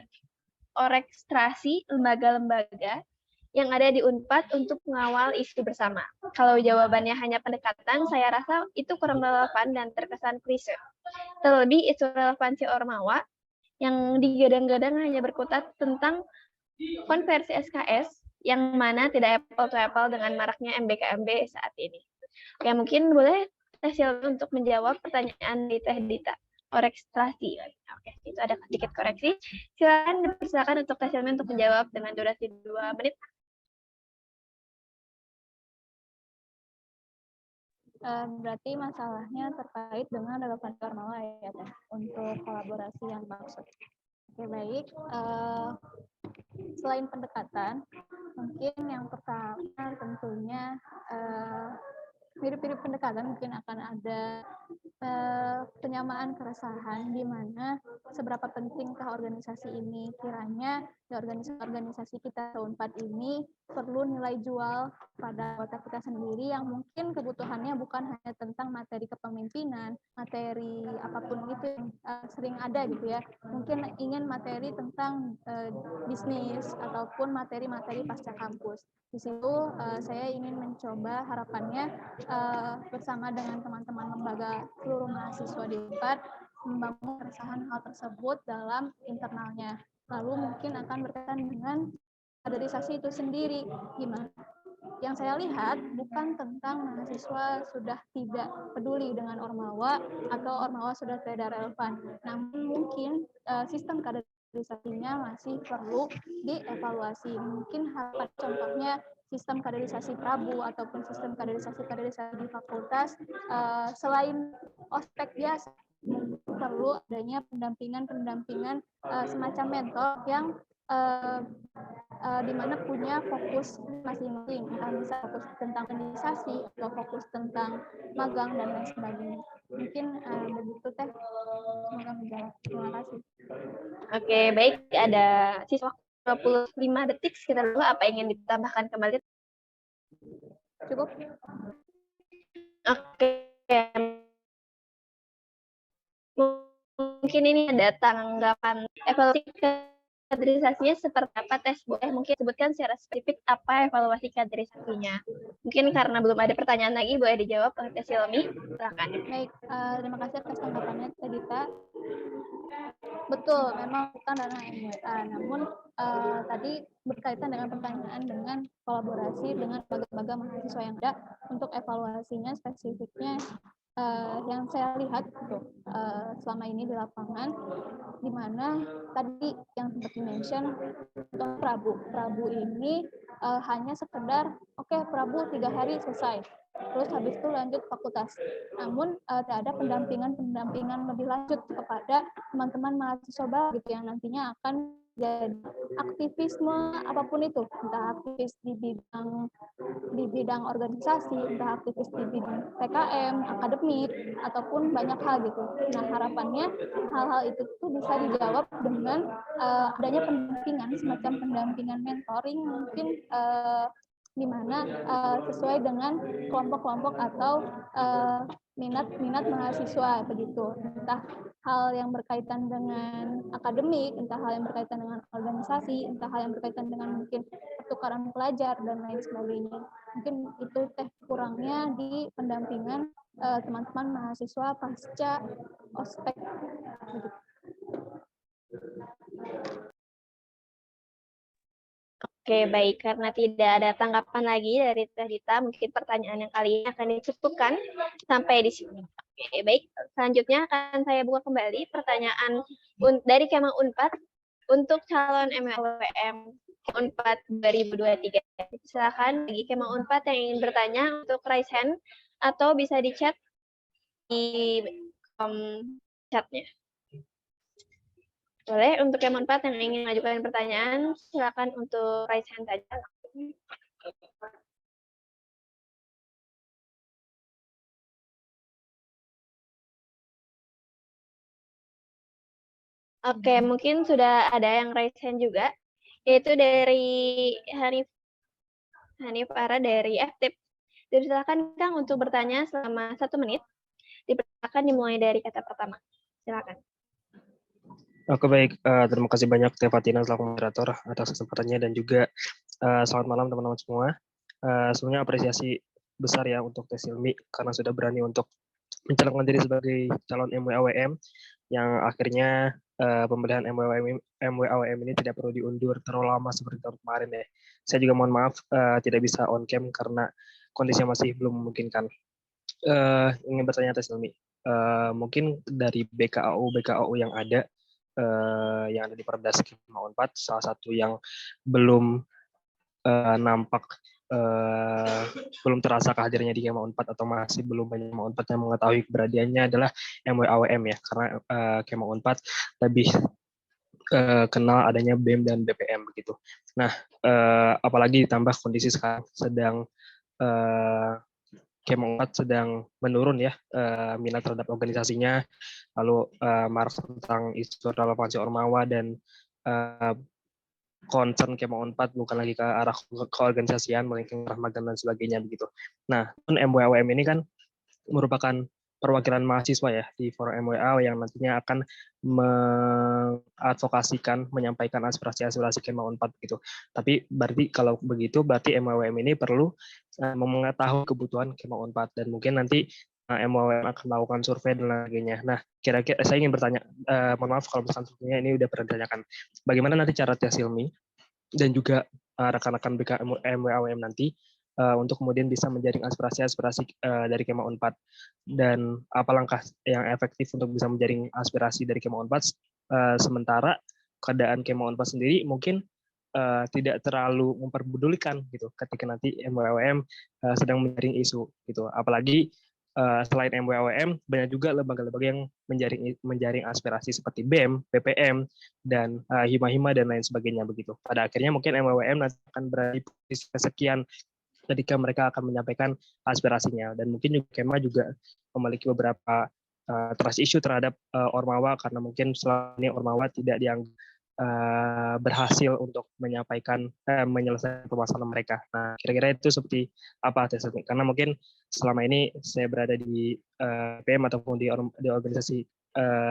orestrasi lembaga-lembaga yang ada di Unpad untuk mengawal isu bersama? Kalau jawabannya hanya pendekatan, saya rasa itu kurang relevan dan terkesan klise. Terlebih isu relevansi Ormawa yang digadang-gadang hanya berkutat tentang konversi SKS yang mana tidak apple to apple dengan maraknya MBKMB saat ini. Oke, mungkin boleh Teh Silmi untuk menjawab pertanyaan di Teh Dita. Orestrasi. Oke, itu ada sedikit koreksi. Silakan untuk Teh Silmi untuk menjawab dengan durasi 2 menit. Berarti masalahnya terkait dengan relevansi Ormawa ya Teh, untuk kolaborasi yang maksud. Oke, baik. Selain pendekatan, mungkin yang pertama tentunya mirip-mirip pendekatan, mungkin akan ada penyamaan keresahan di mana seberapa pentingkah organisasi ini. Kiranya di organisasi kita Unpad ini perlu nilai jual pada anggota kita sendiri yang mungkin kebutuhannya bukan hanya tentang materi kepemimpinan, materi apapun itu yang sering ada gitu ya. Mungkin ingin materi tentang bisnis ataupun materi-materi pasca kampus. Di situ saya ingin mencoba harapannya bersama dengan teman-teman lembaga seluruh mahasiswa di Unpad membangun keresahan hal tersebut dalam internalnya. Lalu mungkin akan berkaitan dengan kaderisasi itu sendiri. Gimana? Yang saya lihat bukan tentang mahasiswa sudah tidak peduli dengan Ormawa atau Ormawa sudah tidak relevan. Namun mungkin sistem kaderisasinya masih perlu dievaluasi. Mungkin harapan contohnya sistem kaderisasi Prabu ataupun sistem kaderisasi di fakultas selain ospek biasa perlu adanya pendampingan semacam mentor yang di mana punya fokus masing-masing, entah bisa fokus tentang organisasi atau fokus tentang magang dan lain sebagainya. Mungkin begitu Teh. Semoga menjawab. Terima kasih. Oke, baik. Ada sisa waktu 25 detik sekitar dulu. Apa ingin ditambahkan kembali? Cukup. Oke. Mungkin ini ada tanggapan evaluasi kaderisasinya seperti apa, Tes? Boleh mungkin sebutkan secara spesifik apa evaluasi kaderisasinya. Mungkin karena belum ada pertanyaan lagi, boleh dijawab oleh Tes Silmi. Silakan. Baik, terima kasih atas tanggapannya, Teh Dita. Betul, memang bukan ranah MWA, namun tadi berkaitan dengan pertanyaan dengan kolaborasi dengan lembaga mahasiswa yang ada untuk evaluasinya spesifiknya yang saya lihat selama ini di lapangan, di mana tadi yang sempat di-mention Prabu ini hanya sekedar Prabu 3 hari selesai, terus habis itu lanjut fakultas. Namun tidak ada pendampingan lebih lanjut kepada teman-teman mahasiswa baru gitu yang nantinya akan jadi aktivisme apapun itu, entah aktivis di bidang organisasi, entah aktivis di bidang PKM, akademik, ataupun banyak hal gitu. Nah, harapannya hal-hal itu tuh bisa dijawab dengan adanya pendampingan, semacam pendampingan mentoring mungkin di mana sesuai dengan kelompok-kelompok atau minat mahasiswa begitu. Entah hal yang berkaitan dengan akademik, entah hal yang berkaitan dengan organisasi, entah hal yang berkaitan dengan mungkin pertukaran pelajar dan lain sebagainya. Mungkin itu Teh kurangnya di pendampingan teman-teman mahasiswa pasca ospek begitu. Oke, baik. Karena tidak ada tanggapan lagi dari Teh Dita, mungkin pertanyaan yang kali ini akan dicukupkan sampai di sini. Oke, baik. Selanjutnya akan saya buka kembali pertanyaan dari Kemang Unpad untuk calon MWM Unpad 2023. Silakan bagi Kemang Unpad yang ingin bertanya untuk raise hand atau bisa di chat di chatnya. Boleh, untuk yang Unpad yang ingin mengajukan pertanyaan, silakan untuk raise hand saja. Oke, mungkin sudah ada yang raise hand juga, yaitu dari Hanif Ara dari FTIP. Jadi silakan Kang untuk bertanya selama 1 menit. Dipersilakan dimulai dari kata pertama. Silakan. Oke baik, terima kasih banyak Teh Fatina selaku moderator atas kesempatannya dan juga selamat malam teman-teman semua. Sebenarnya apresiasi besar ya untuk Teh Silmi karena sudah berani untuk mencalonkan diri sebagai calon MWAWM yang akhirnya pembelian MWAWM ini tidak perlu diundur terlalu lama seperti tahun kemarin ya. Saya juga mohon maaf tidak bisa on cam karena kondisinya masih belum memungkinkan. Ingin bertanya Teh Silmi, mungkin dari BKAU yang ada di Perdas Kemang Unpad, salah satu yang belum nampak belum terasa kehadirannya di Kemang Unpad atau masih belum banyak Kemang Unpad yang mengetahui keberadaannya adalah MWAWM ya, karena Kemang Unpad lebih kenal adanya BEM dan BPM begitu. Nah, apalagi ditambah kondisi sekarang sedang Kema 4 sedang menurun ya minat terhadap organisasinya, lalu marak tentang isu relevansi Ormawa dan concern Kema 4 bukan lagi ke arah keorganisasian, melainkan arah magang dan sebagainya begitu. Nah, MWAWM ini kan merupakan perwakilan mahasiswa ya di forum MWA yang nantinya akan mengadvokasikan, menyampaikan aspirasi-aspirasi Kema 4 begitu. Tapi berarti kalau begitu berarti MWM ini perlu mengetahui kebutuhan Kema 4 dan mungkin nanti MWM akan melakukan survei dan sebagainya. Nah, kira-kira saya ingin bertanya, mohon maaf kalau misalkan surveinya ini udah pernah ditanyakan. Bagaimana nanti cara tes ilmi dan juga rekan-rekan BKM MWAWM nanti untuk kemudian bisa menjaring aspirasi-aspirasi dari Kema 4 dan apa langkah yang efektif untuk bisa menjaring aspirasi dari Kema 4 sementara keadaan Kema 4 sendiri mungkin tidak terlalu memperdulikan gitu ketika nanti MWAWM sedang menjaring isu gitu. Apalagi selain MWAWM banyak juga lembaga-lembaga yang menjaring aspirasi seperti BEM, BPM dan hima-hima dan lain sebagainya begitu. Pada akhirnya mungkin MWAWM nanti akan berada di posisi kesekian ketika mereka akan menyampaikan aspirasinya dan mungkin juga Kema juga memiliki beberapa trust issue terhadap Ormawa karena mungkin selama ini Ormawa tidak dianggap berhasil untuk menyampaikan menyelesaikan permasalahan mereka. Nah, kira-kira itu seperti apa tesnya? Karena mungkin selama ini saya berada di PM ataupun di organisasi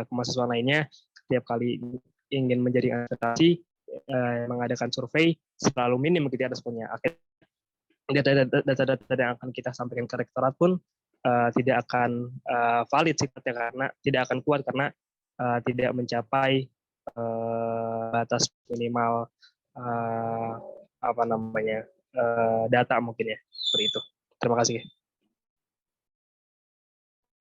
kemahasiswaan lainnya, setiap kali ingin menjadi aspirasi mengadakan survei selalu minim begitu responnya. Akhirnya data-data yang akan kita sampaikan ke rektorat pun tidak akan valid sifatnya karena tidak akan kuat karena tidak mencapai batas minimal data mungkin ya seperti itu. Terima kasih.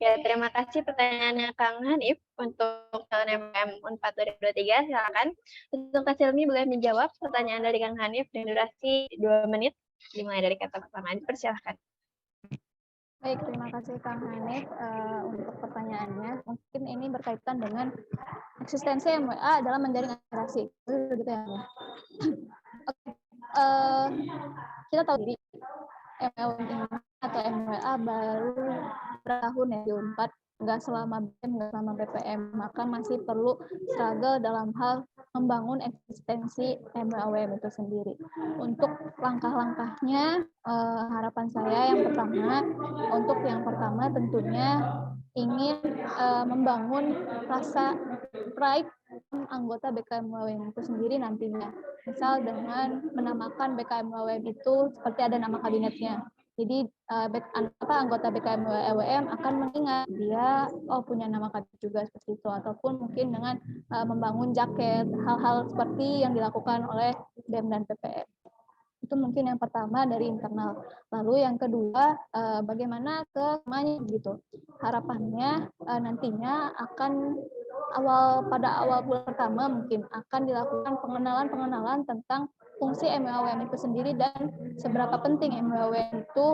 Ya, terima kasih pertanyaannya Kang Hanif untuk MWM 4 2023. Silakan. Untuk Kak Silmi boleh menjawab pertanyaan dari Kang Hanif dengan durasi 2 menit dimulai dari kata pertama. Dipersilahkan. Baik, terima kasih Kang Hanif untuk pertanyaannya. Mungkin ini berkaitan dengan eksistensi MWA dalam menjaring aspirasi. Gitu ya. Oke. Kita tahu diri MWA atau MWA baru bertahun ya di Unpad, nggak selama BEM, nggak selama BPM, maka masih perlu struggle dalam hal membangun eksistensi MWAWM itu sendiri. Untuk langkah-langkahnya, harapan saya yang pertama tentunya ingin membangun rasa pride anggota BKM-WM itu sendiri nantinya. Misal dengan menamakan BKM-WM itu seperti ada nama kabinetnya. Jadi anggota BKM-WM akan mengingat dia punya nama kabinet juga seperti itu, ataupun mungkin dengan membangun jaket, hal-hal seperti yang dilakukan oleh BEM dan PPM. Itu mungkin yang pertama dari internal. Lalu yang kedua, bagaimana ke kemanya gitu. Harapannya nantinya akan pada awal bulan pertama mungkin akan dilakukan pengenalan tentang fungsi MWAWM itu sendiri dan seberapa penting MWAWM itu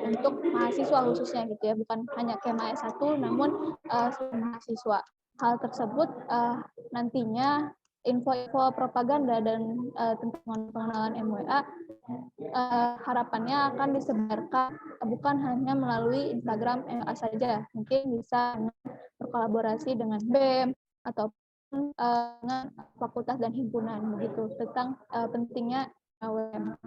untuk mahasiswa khususnya gitu ya, bukan hanya Kema S1 namun mahasiswa. Hal tersebut nantinya info-info propaganda dan tentang pengenalan MWA harapannya akan disebarkan bukan hanya melalui Instagram MWA saja, mungkin bisa berkolaborasi dengan BEM ataupun dengan fakultas dan himpunan begitu tentang pentingnya MWM.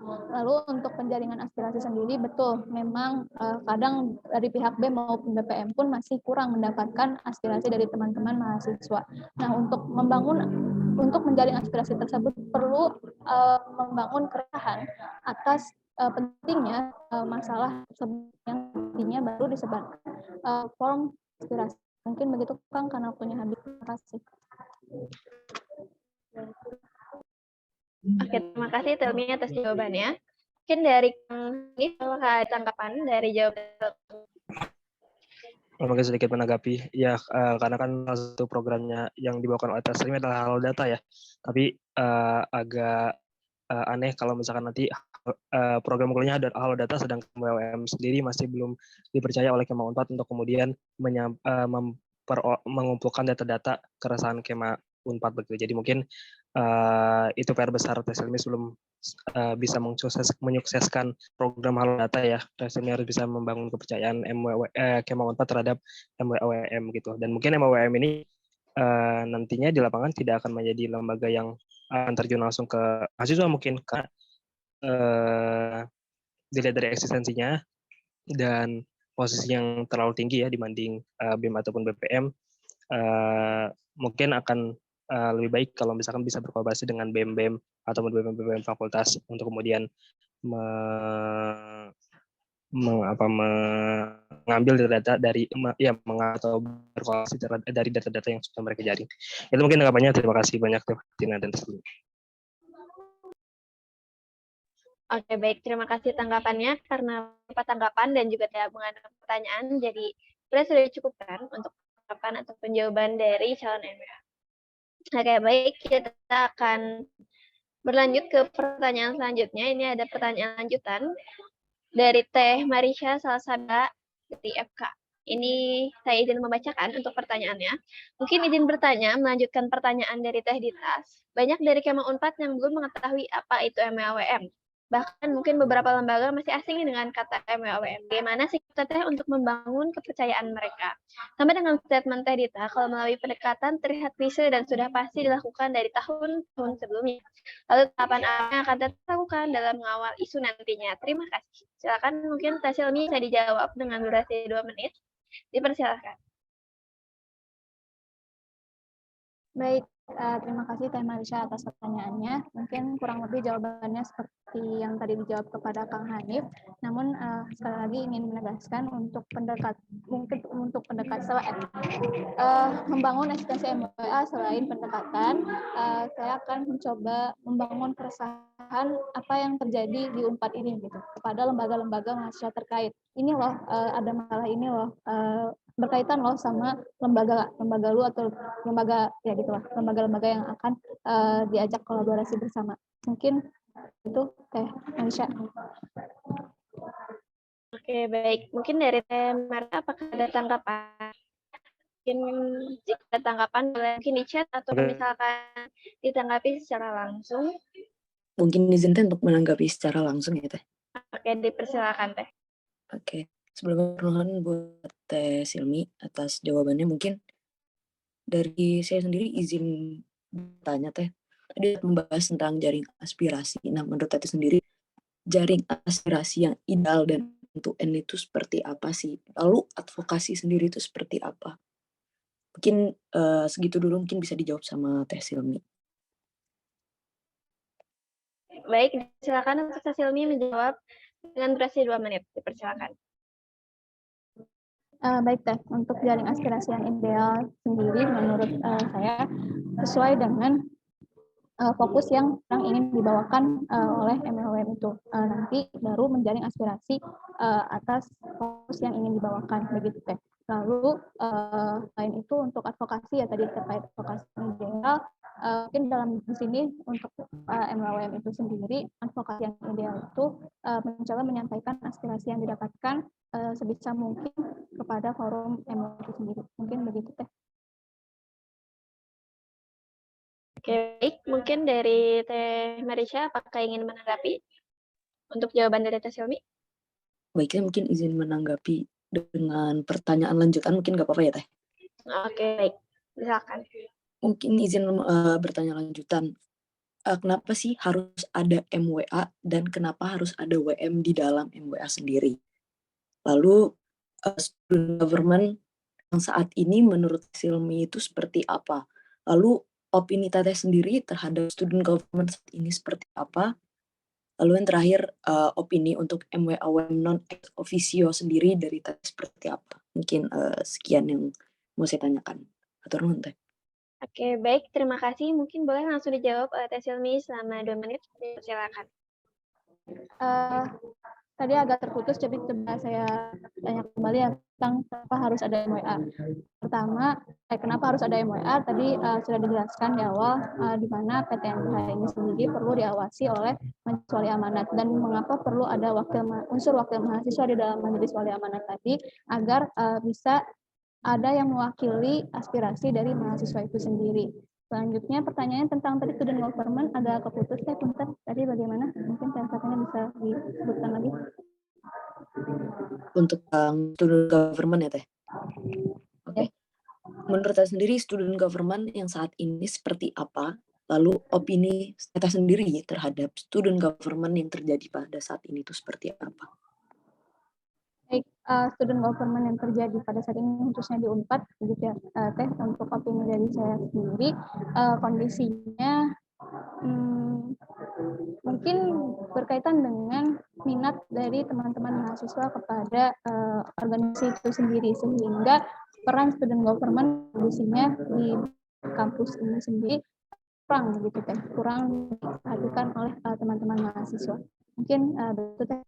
Lalu untuk penjaringan aspirasi sendiri betul memang kadang dari pihak BEM maupun BPM pun masih kurang mendapatkan aspirasi dari teman-teman mahasiswa. Nah, untuk menjaring aspirasi tersebut perlu membangun keresahan atas pentingnya masalah tersebut yang nantinya baru disebarkan form aspirasi. Mungkin begitu Kang karena punya habis. Terima kasih. Oke, terima kasih Telmi atas jawabannya. Mungkin dari Kang Hanif, apakah ada tanggapan dari jawaban? Mungkin sedikit menanggapi ya karena kan salah satu programnya yang dibawakan oleh Taslim adalah Halodata ya. Tapi agak aneh kalau misalkan nanti program kuliahnya ada Halodata sedangkan MWM sendiri masih belum dipercaya oleh Kema 4 untuk kemudian mengumpulkan data-data keresahan Kema 4 begitu. Jadi mungkin itu PR besar Tesilmi sebelum bisa menyukseskan program Halo Data ya. Tesilmi harus bisa membangun kepercayaan Kema Unpad terhadap MWAWM gitu. Dan mungkin MWAWM ini nantinya di lapangan tidak akan menjadi lembaga yang terjun langsung ke mahasiswa mungkin, karena dilihat dari eksistensinya dan posisi yang terlalu tinggi ya dibanding BEM ataupun BPM, mungkin akan lebih baik kalau misalkan bisa berkolaborasi dengan BEM-BEM ataupun BEM fakultas untuk kemudian mengambil data dari atau berkolaborasi dari data-data yang sudah mereka jaring. Itu mungkin tanggapannya. Terima kasih banyak Tina dan Tesilmi. Oke, baik. Terima kasih tanggapannya. Karena beberapa tanggapan dan juga tidak mengandung pertanyaan, jadi sudah dicukupkan untuk tanggapan atau jawaban dari calon MWA. Oke, baik. Kita akan berlanjut ke pertanyaan selanjutnya. Ini ada pertanyaan lanjutan dari Teh Marisha Salsada dari FK. Ini saya izin membacakan untuk pertanyaannya. Mungkin izin bertanya, melanjutkan pertanyaan dari Teh Ditas. Banyak dari Kema Unpad yang belum mengetahui apa itu MWAWM. Bahkan mungkin beberapa lembaga masih asing dengan kata MWAWM. Bagaimana sih kita Teh untuk membangun kepercayaan mereka? Sama dengan statement Teh Dita, kalau melalui pendekatan terlihat klise dan sudah pasti dilakukan dari tahun-tahun sebelumnya. Lalu tahapan apa yang akan Teh lakukan dalam mengawal isu nantinya? Terima kasih. Silakan mungkin Teh Silmi bisa dijawab dengan durasi 2 menit. Dipersilakan. Baik, terima kasih Teh Marisha atas pertanyaannya. Mungkin kurang lebih jawabannya seperti yang tadi dijawab kepada Kang Hanif. Namun sekali lagi ingin menegaskan untuk membangun eksistensi MWA selain pendekatan, saya akan mencoba membangun keresahan apa yang terjadi di Unpad ini gitu kepada lembaga-lembaga mahasiswa terkait. Ini loh ada masalah ini loh. Berkaitan loh sama lembaga lu atau lembaga ya gitulah, lembaga-lembaga yang akan diajak kolaborasi bersama. Mungkin itu Teh Marisha. Oke, baik. Mungkin dari Teh Marta apakah ada tanggapan? Mungkin jika ada tanggapan boleh mungkin di chat atau misalkan ditanggapi secara langsung. Mungkin izinkan untuk menanggapi secara langsung ya Teh. Oke, dipersilakan Teh. Oke. Sebelumnya permohonan buat Teh Silmi atas jawabannya. Mungkin dari saya sendiri izin bertanya Teh. Tadi membahas tentang jaring aspirasi. Nah, menurut Teh sendiri jaring aspirasi yang ideal dan untuk N itu seperti apa sih? Lalu advokasi sendiri itu seperti apa? Mungkin segitu dulu, mungkin bisa dijawab sama Teh Silmi. Baik, silakan untuk Teh Silmi menjawab dengan durasi 2 menit. Dipersilakan. Baik Teh, untuk jaring aspirasi yang ideal sendiri menurut saya sesuai dengan fokus yang ingin dibawakan oleh MWAWM itu. Nanti baru menjaring aspirasi atas fokus yang ingin dibawakan, begitu Teh. Lalu selain itu untuk advokasi ya tadi terkait advokasi ideal, mungkin dalam di sini untuk MWAWM itu sendiri, advokasi yang ideal itu mencoba menyampaikan aspirasi yang didapatkan sebisa mungkin kepada forum MWAWM itu sendiri. Mungkin begitu Teh. Oke, baik. Mungkin dari Teh Marisha, apakah ingin menanggapi untuk jawaban dari Teh Silmi? Baiknya mungkin izin menanggapi dengan pertanyaan lanjutan, mungkin nggak apa-apa ya Teh? Oke, baik. Silakan. Mungkin izin bertanya lanjutan. Kenapa sih harus ada MWA dan kenapa harus ada WM di dalam MWA sendiri? Lalu student government yang saat ini menurut Silmi itu seperti apa? Lalu opini Teteh sendiri terhadap student government saat ini seperti apa? Lalu yang terakhir opini untuk MWAWM non ex officio sendiri dari Teteh seperti apa? Mungkin sekian yang mau saya tanyakan. Atur nuhun Teh. Oke, baik. Terima kasih. Mungkin boleh langsung dijawab oleh Teh Silmi selama 2 menit. Silakan. Tadi agak terputus, jadi coba saya tanya kembali ya tentang kenapa harus ada MWA. Pertama, kenapa harus ada MWA? Tadi sudah dijelaskan di awal di mana PTNBH ini sendiri perlu diawasi oleh Majelis Wali Amanat, dan mengapa perlu ada unsur wakil mahasiswa di dalam Majelis Wali Amanat tadi agar bisa ada yang mewakili aspirasi dari mahasiswa itu sendiri. Selanjutnya pertanyaannya tentang tadi student government agak keputus ya, Punten. Tadi bagaimana? Mungkin satunya bisa disebutkan lagi. Untuk student government ya Teh. Oke. Menurut saya sendiri student government yang saat ini seperti apa? Lalu opini Teteh sendiri terhadap student government yang terjadi pada saat ini itu seperti apa? Baik, student government yang terjadi pada saat ini khususnya di Unpad, begitu ya, Teh. Untuk opini dari saya sendiri, kondisinya mungkin berkaitan dengan minat dari teman-teman mahasiswa kepada organisasi itu sendiri, sehingga peran student government kondisinya di kampus ini sendiri kurang begitu Teh, kurang diperhatikan oleh teman-teman mahasiswa. Mungkin begitu Teh.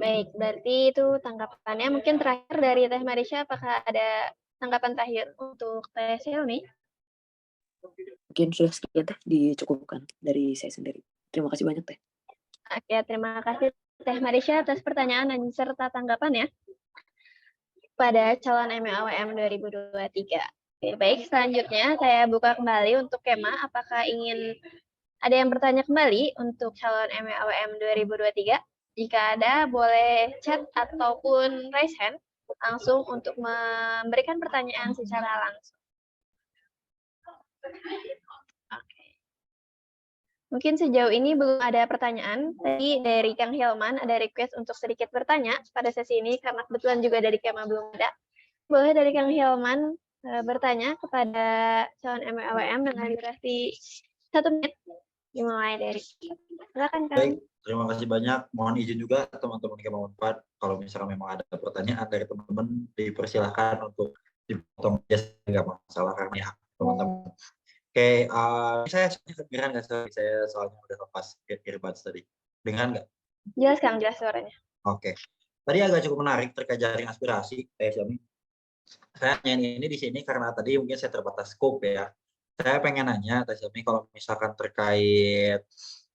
Baik, berarti itu tanggapannya. Mungkin terakhir dari Teh Marisha, apakah ada tanggapan terakhir untuk Teh Silmi? Mungkin sudah sekian Teh, dicukupkan dari saya sendiri. Terima kasih banyak Teh. Oke, terima kasih Teh Marisha atas pertanyaan dan serta tanggapannya pada calon MEAWM 2023. Oke, baik, selanjutnya saya buka kembali untuk Kema. Apakah ingin ada yang bertanya kembali untuk calon MEAWM 2023? Jika ada, boleh chat ataupun raise hand langsung untuk memberikan pertanyaan secara langsung. Oke. Mungkin sejauh ini belum ada pertanyaan. Tadi dari Kang Hilman ada request untuk sedikit bertanya pada sesi ini, karena kebetulan juga dari Kema belum ada. Boleh dari Kang Hilman bertanya kepada calon MEAWM dengan durasi 1 menit. Dimulai dari silakan Kang. Baik, terima kasih banyak. Mohon izin juga teman-teman Kema Unpad, kalau misalnya memang ada pertanyaan dari teman-teman, dipersilahkan untuk dipotong aja, nggak masalah karena ya teman-teman. Oke, saya kedengeran nggak sih? Saya soalnya udah lepas earbuds tadi. Dengeran nggak? Jelas Kang, jelas suaranya. Oke. Tadi agak cukup menarik terkait jaring aspirasi, Xiaomi. Saya nyanyi ini di sini karena tadi mungkin saya terbatas scope ya. Saya pengen nanya, Xiaomi, kalau misalkan terkait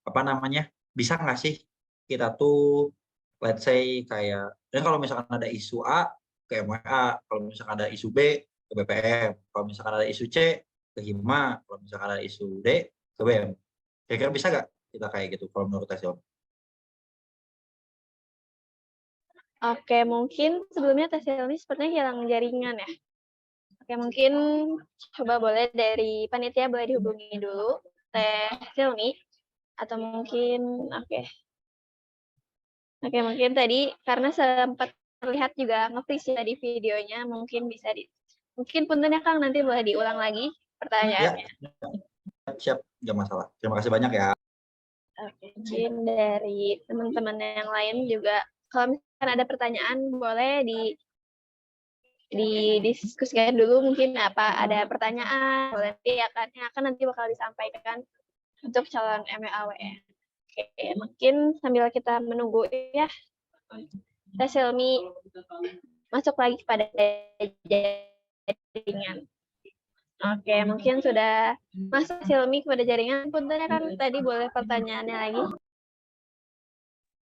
apa namanya, bisa nggak sih kita tuh, let's say kayak, dan kalau misalkan ada isu A ke MWA, kalau misalkan ada isu B ke BPM, kalau misalkan ada isu C ke Hima, kalau misalkan ada isu D ke BM. Kira-kira bisa nggak kita kayak gitu kalau menurut Xiaomi? Oke, mungkin sebelumnya Teh Silmi sepertinya hilang jaringan ya. Oke, mungkin coba boleh dari panitia boleh dihubungi dulu Teh Silmi, atau mungkin Oke, mungkin tadi karena sempat terlihat juga nge-freeze ya di videonya, mungkin bisa mungkin puntennya Kang nanti boleh diulang lagi pertanyaannya. Ya, siap, nggak masalah. Terima kasih banyak ya. Oke, mungkin dari teman-teman yang lain juga kalau misalkan ada pertanyaan boleh didiskusikan dulu, mungkin apa ada pertanyaan nanti akan nanti bakal disampaikan untuk calon MEAWM. Oke, mungkin sambil kita menunggu ya, Teh Silmi masuk lagi pada jaringan. Oke, mungkin sudah masuk Silmi kepada jaringan. Puntennya kan tadi boleh pertanyaannya lagi.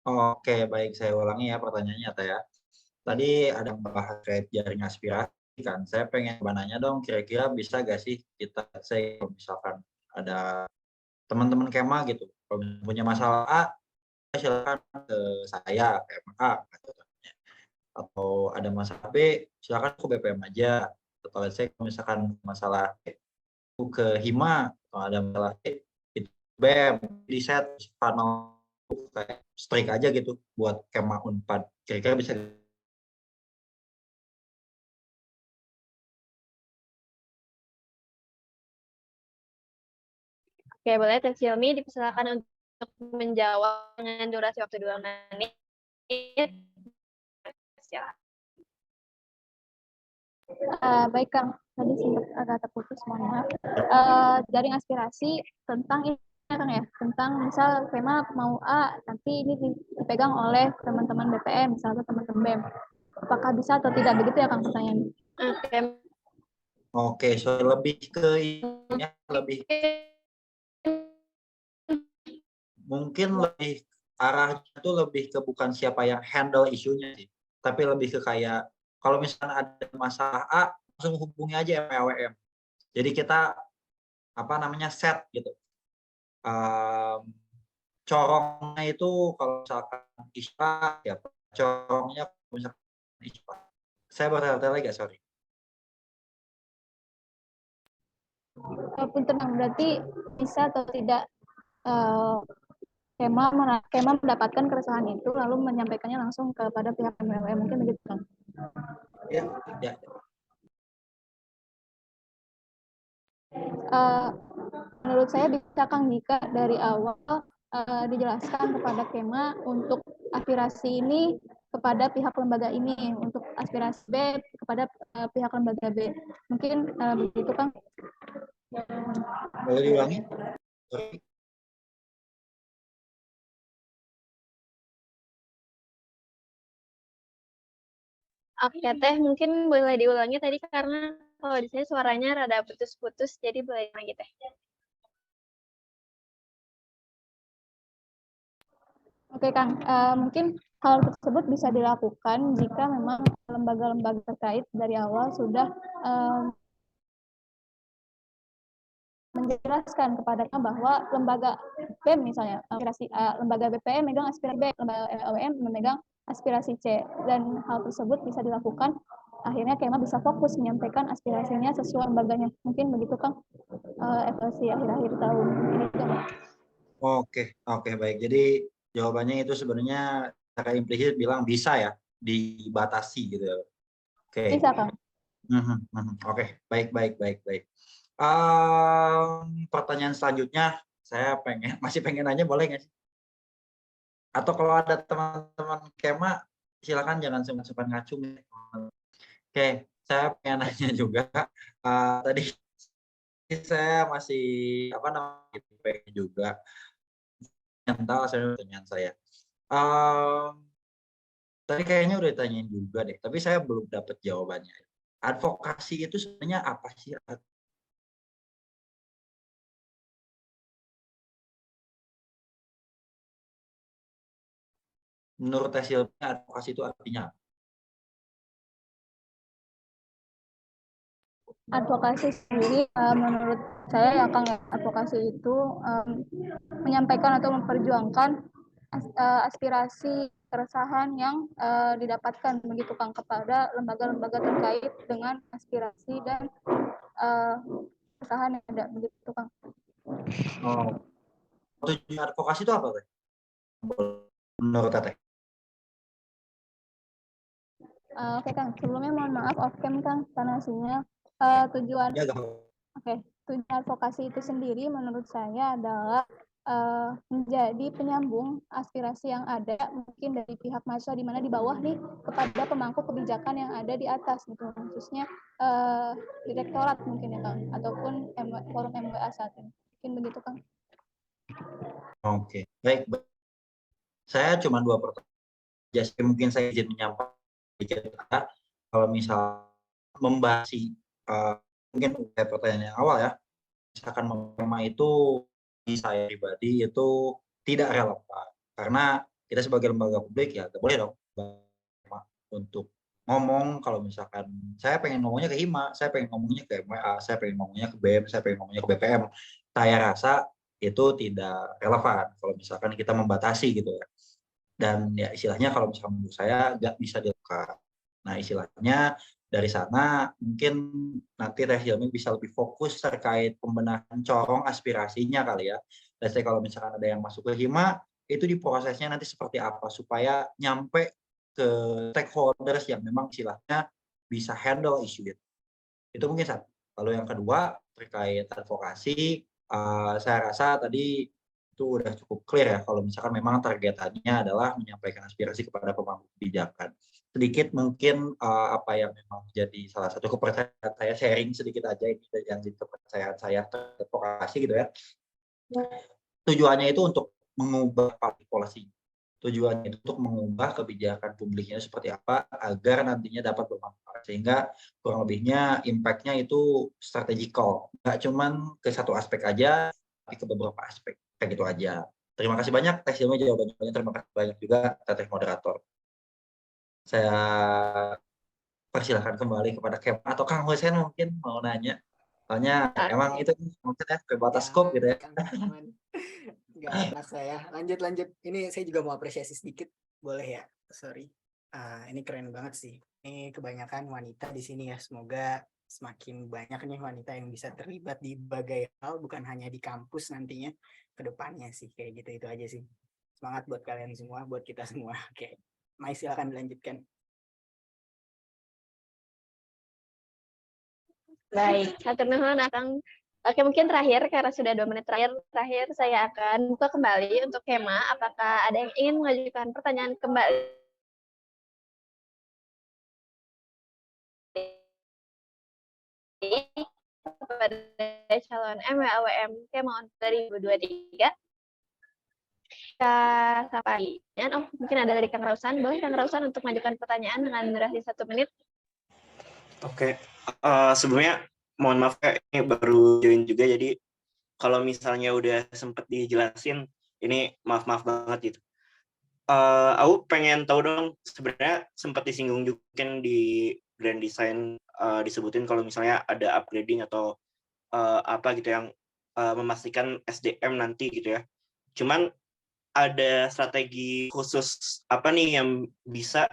Oke, baik, saya ulangi ya pertanyaannya Teh ya. Tadi ada membahas terkait jaring aspirasi kan. Saya pengen nanya dong, kira-kira bisa gak sih kita, saya misalkan ada teman-teman Kema gitu, kalau punya masalah A, silakan ke saya, ke MA, atau ada masalah B, silakan ke BPM aja. Atau saya misalkan masalah itu ke Hima, atau ada masalah B, itu BM, di set panel kayak strik aja gitu buat Kema Unpad. Kira-kira bisa. Oke, boleh Teh Silmi dipersilakan untuk menjawab dengan durasi waktu 2 menit. Silakan. Baik Kang, tadi sempat agak terputus, mohon maaf. Jaring aspirasi tentang ini Kang ya, tentang misal Kema mau A, nanti ini dipegang oleh teman-teman BPM, misalnya teman-teman BEM. Apakah bisa atau tidak, begitu ya Kang pertanyaannya? Oke, so lebih ke ini, lebih mungkin lebih arahnya tuh lebih ke bukan siapa yang handle isunya sih, tapi lebih ke kayak kalau misalnya ada masalah A, langsung hubungi aja MWM. Jadi kita set gitu. Corongnya itu kalau misalkan ISPA, ya corongnya kalau misalkan ISPA. Saya bertanya-tanya lagi, sorry. Walaupun tenang, berarti bisa atau tidak Kema mendapatkan keresahan itu lalu menyampaikannya langsung kepada pihak MWM, mungkin begitu kan? Ya. Menurut saya bisa Kang jika dari awal dijelaskan kepada Kema untuk aspirasi ini kepada pihak lembaga ini, untuk aspirasi B kepada pihak lembaga B. Mungkin begitu Kang. Boleh diulangi? Sorry. Oke Teh, mungkin boleh diulangi tadi karena kalau di sini suaranya rada putus-putus, jadi boleh lagi Teh. Oke Kang, mungkin hal tersebut bisa dilakukan jika memang lembaga-lembaga terkait dari awal sudah menjelaskan kepada bahwa lembaga BEM misalnya, lembaga BPM memegang aspirasi B, lembaga LWM memegang aspirasi C, dan hal tersebut bisa dilakukan, akhirnya Kema bisa fokus menyampaikan aspirasinya sesuai lembaganya. Mungkin begitu Kang, evaluasi akhir-akhir tahun ini. Oke, baik. Jadi jawabannya itu sebenarnya secara implisit bilang bisa ya, dibatasi gitu ya. Oke. Bisa Kang. Oke, baik. Pertanyaan selanjutnya, saya masih pengen nanya, boleh nggak sih? Atau kalau ada teman-teman Kema, silakan jangan sungkan-sungkan ngacung. Oke, saya pengen nanya juga. Tadi saya masih pengen juga mental pertanyaan saya. Tadi kayaknya udah ditanyain juga deh, tapi saya belum dapat jawabannya. Advokasi itu sebenarnya apa sih? Menurut tes ilmiah, advokasi itu artinya apa? Advokasi sendiri, menurut saya ya Kang, advokasi itu menyampaikan atau memperjuangkan aspirasi keresahan yang didapatkan begitu Kang kepada lembaga-lembaga terkait dengan aspirasi dan keresahan yang ada begitu Kang. Tujuan advokasi itu apa, Teh? Menurut Teteh? Oke Kang, sebelumnya mohon maaf off cam Kang karena hasilnya tujuan. Tujuan advokasi itu sendiri menurut saya adalah menjadi penyambung aspirasi yang ada mungkin dari pihak mahasiswa di mana di bawah nih kepada pemangku kebijakan yang ada di atas gitu, khususnya direktorat mungkin ya Kang, ataupun forum MWA saat ini. Mungkin begitu Kang. Oke, baik. Saya cuma 2 pertanyaan. Jadi mungkin saya izin menyampaikan kalau misal membahas mungkin pertanyaan yang awal ya, misalkan tema itu di saya pribadi itu tidak relevan karena kita sebagai lembaga publik ya nggak boleh dong untuk ngomong kalau misalkan saya pengen ngomongnya ke HIMA, saya pengen ngomongnya ke MWA, saya pengen ngomongnya ke BEM, saya pengen ngomongnya ke BPM. Saya rasa itu tidak relevan kalau misalkan kita membatasi gitu ya. Dan ya istilahnya kalau misalkan menurut saya nggak bisa dilakukan. Nah istilahnya dari sana mungkin nanti Teh Hilmi bisa lebih fokus terkait pembenahan corong aspirasinya kali ya. Dan kalau misalkan ada yang masuk ke HIMA, itu diprosesnya nanti seperti apa supaya nyampe ke stakeholders yang memang istilahnya bisa handle isu itu. Itu mungkin satu. Lalu yang kedua terkait advokasi, saya rasa tadi itu udah cukup clear ya kalau misalkan memang targetannya adalah menyampaikan aspirasi kepada pemangku kebijakan. Sedikit mungkin apa yang memang jadi salah satu kepercayaan saya, sharing sedikit aja ini yang jadi kepercayaan saya advokasi gitu ya. Tujuannya itu untuk mengubah public policy. Tujuannya itu untuk mengubah kebijakan publiknya seperti apa agar nantinya dapat bermanfaat, sehingga kurang lebihnya impact-nya itu strategikal, nggak cuman ke satu aspek aja tapi ke beberapa aspek, kayak gitu aja. Terima kasih banyak Teh Hilmi jawabannya, terima kasih banyak juga Teteh moderator. Saya persilahkan kembali kepada Kema atau Kang Hussein mungkin mau nanya. Soalnya emang itu mungkin ya terbatas skop gitu ya. Nggak maksa ya. Lanjut. Ini saya juga mau apresiasi sedikit, boleh ya? Sorry. Ini keren banget sih. Ini kebanyakan wanita di sini ya. Semoga semakin banyak nih wanita yang bisa terlibat di berbagai hal, bukan hanya di kampus nantinya, ke depannya sih. Kayak gitu, itu aja sih. Semangat buat kalian semua, buat kita semua. Oke, Mai silakan dilanjutkan. Baik, hatur nuhun Akang. Oke, mungkin terakhir, karena sudah 2 menit terakhir saya akan buka kembali untuk Kema. Apakah ada yang ingin mengajukan pertanyaan kembali? Kepada calon MWAWM Kema untuk 2023. Sampai. Oh, mungkin ada dari Kang Rausan. Boleh Kang Rausan untuk mengajukan pertanyaan dengan durasi 1 menit. Oke, sebelumnya mohon maaf ya, ini baru join juga, jadi kalau misalnya udah sempet dijelasin, ini maaf banget gitu. Aku pengen tahu dong, sebenarnya sempat disinggung juga kan di grand design, disebutin kalau misalnya ada upgrading atau apa gitu yang memastikan SDM nanti gitu ya. Cuman ada strategi khusus apa nih yang bisa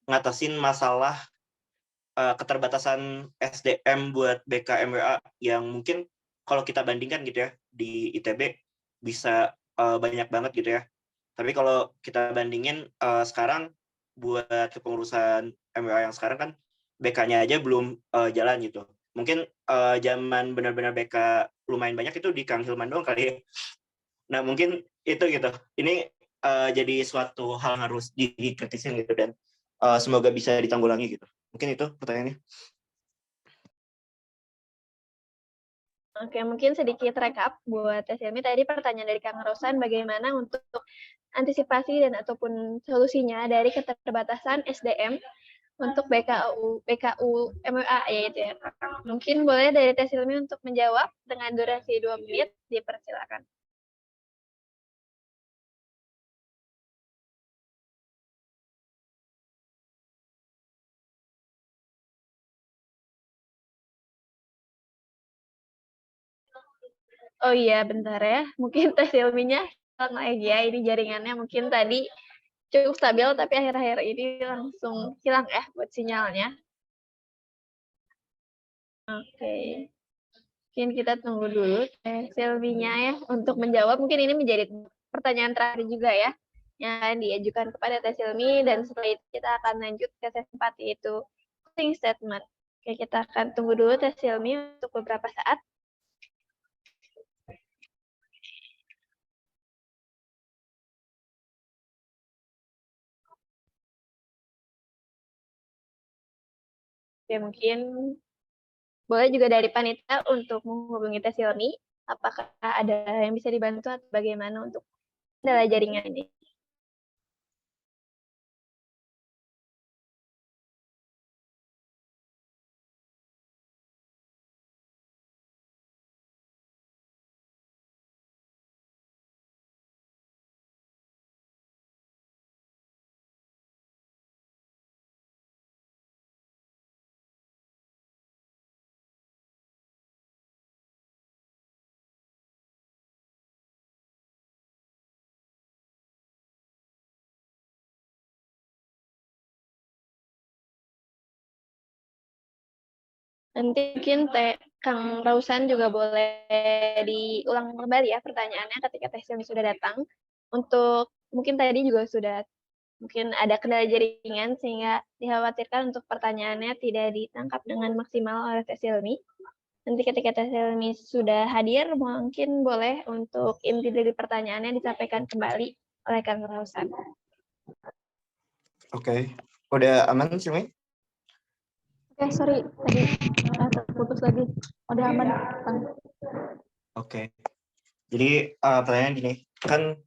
ngatasin masalah keterbatasan SDM buat BKMWA yang mungkin kalau kita bandingkan gitu ya, di ITB bisa banyak banget gitu ya. Tapi kalau kita bandingin sekarang buat kepengurusan MWA yang sekarang kan BK-nya aja belum jalan gitu. Mungkin zaman benar-benar BK lumayan banyak itu di Kang Hilman doang kali ya. Nah mungkin itu gitu. Ini jadi suatu hal yang harus dikritisin gitu, dan semoga bisa ditanggulangi gitu. Mungkin itu pertanyaannya. Oke, mungkin sedikit recap buat Teh Silmi. Tadi pertanyaan dari Kang Rosan, bagaimana untuk antisipasi dan ataupun solusinya dari keterbatasan SDM untuk BKU MWA yaitu ya. Mungkin boleh dari Teh Silmi untuk menjawab dengan durasi 2 menit, dipersilakan. Oh iya, bentar ya. Mungkin Teh Silminya hilang lagi ya. Ini jaringannya mungkin tadi cukup stabil, tapi akhir-akhir ini langsung hilang ya buat sinyalnya. Oke. Mungkin kita tunggu dulu Teh Silminya ya untuk menjawab. Mungkin ini menjadi pertanyaan terakhir juga ya yang akan diajukan kepada Teh Silmi, dan setelah itu kita akan lanjut ke sesi 4 yaitu closing statement. Oke, kita akan tunggu dulu Teh Silmi untuk beberapa saat. Oke, mungkin boleh juga dari panitia untuk menghubungi Teh Silmi. Apakah ada yang bisa dibantu atau bagaimana untuk kendala jaringan ini? Nanti mungkin Kang Rausan juga boleh diulang kembali ya pertanyaannya ketika Teh Silmi sudah datang. Untuk mungkin tadi juga sudah mungkin ada kendala jaringan sehingga dikhawatirkan untuk pertanyaannya tidak ditangkap dengan maksimal oleh Teh Silmi. Nanti ketika Teh Silmi sudah hadir, mungkin boleh untuk inti dari pertanyaannya disampaikan kembali oleh Kang Rausan. Oke. Udah aman Silmi? Oke, sorry tadi terputus lagi. Udah aman, Kang. Oke. Jadi pertanyaan gini, kan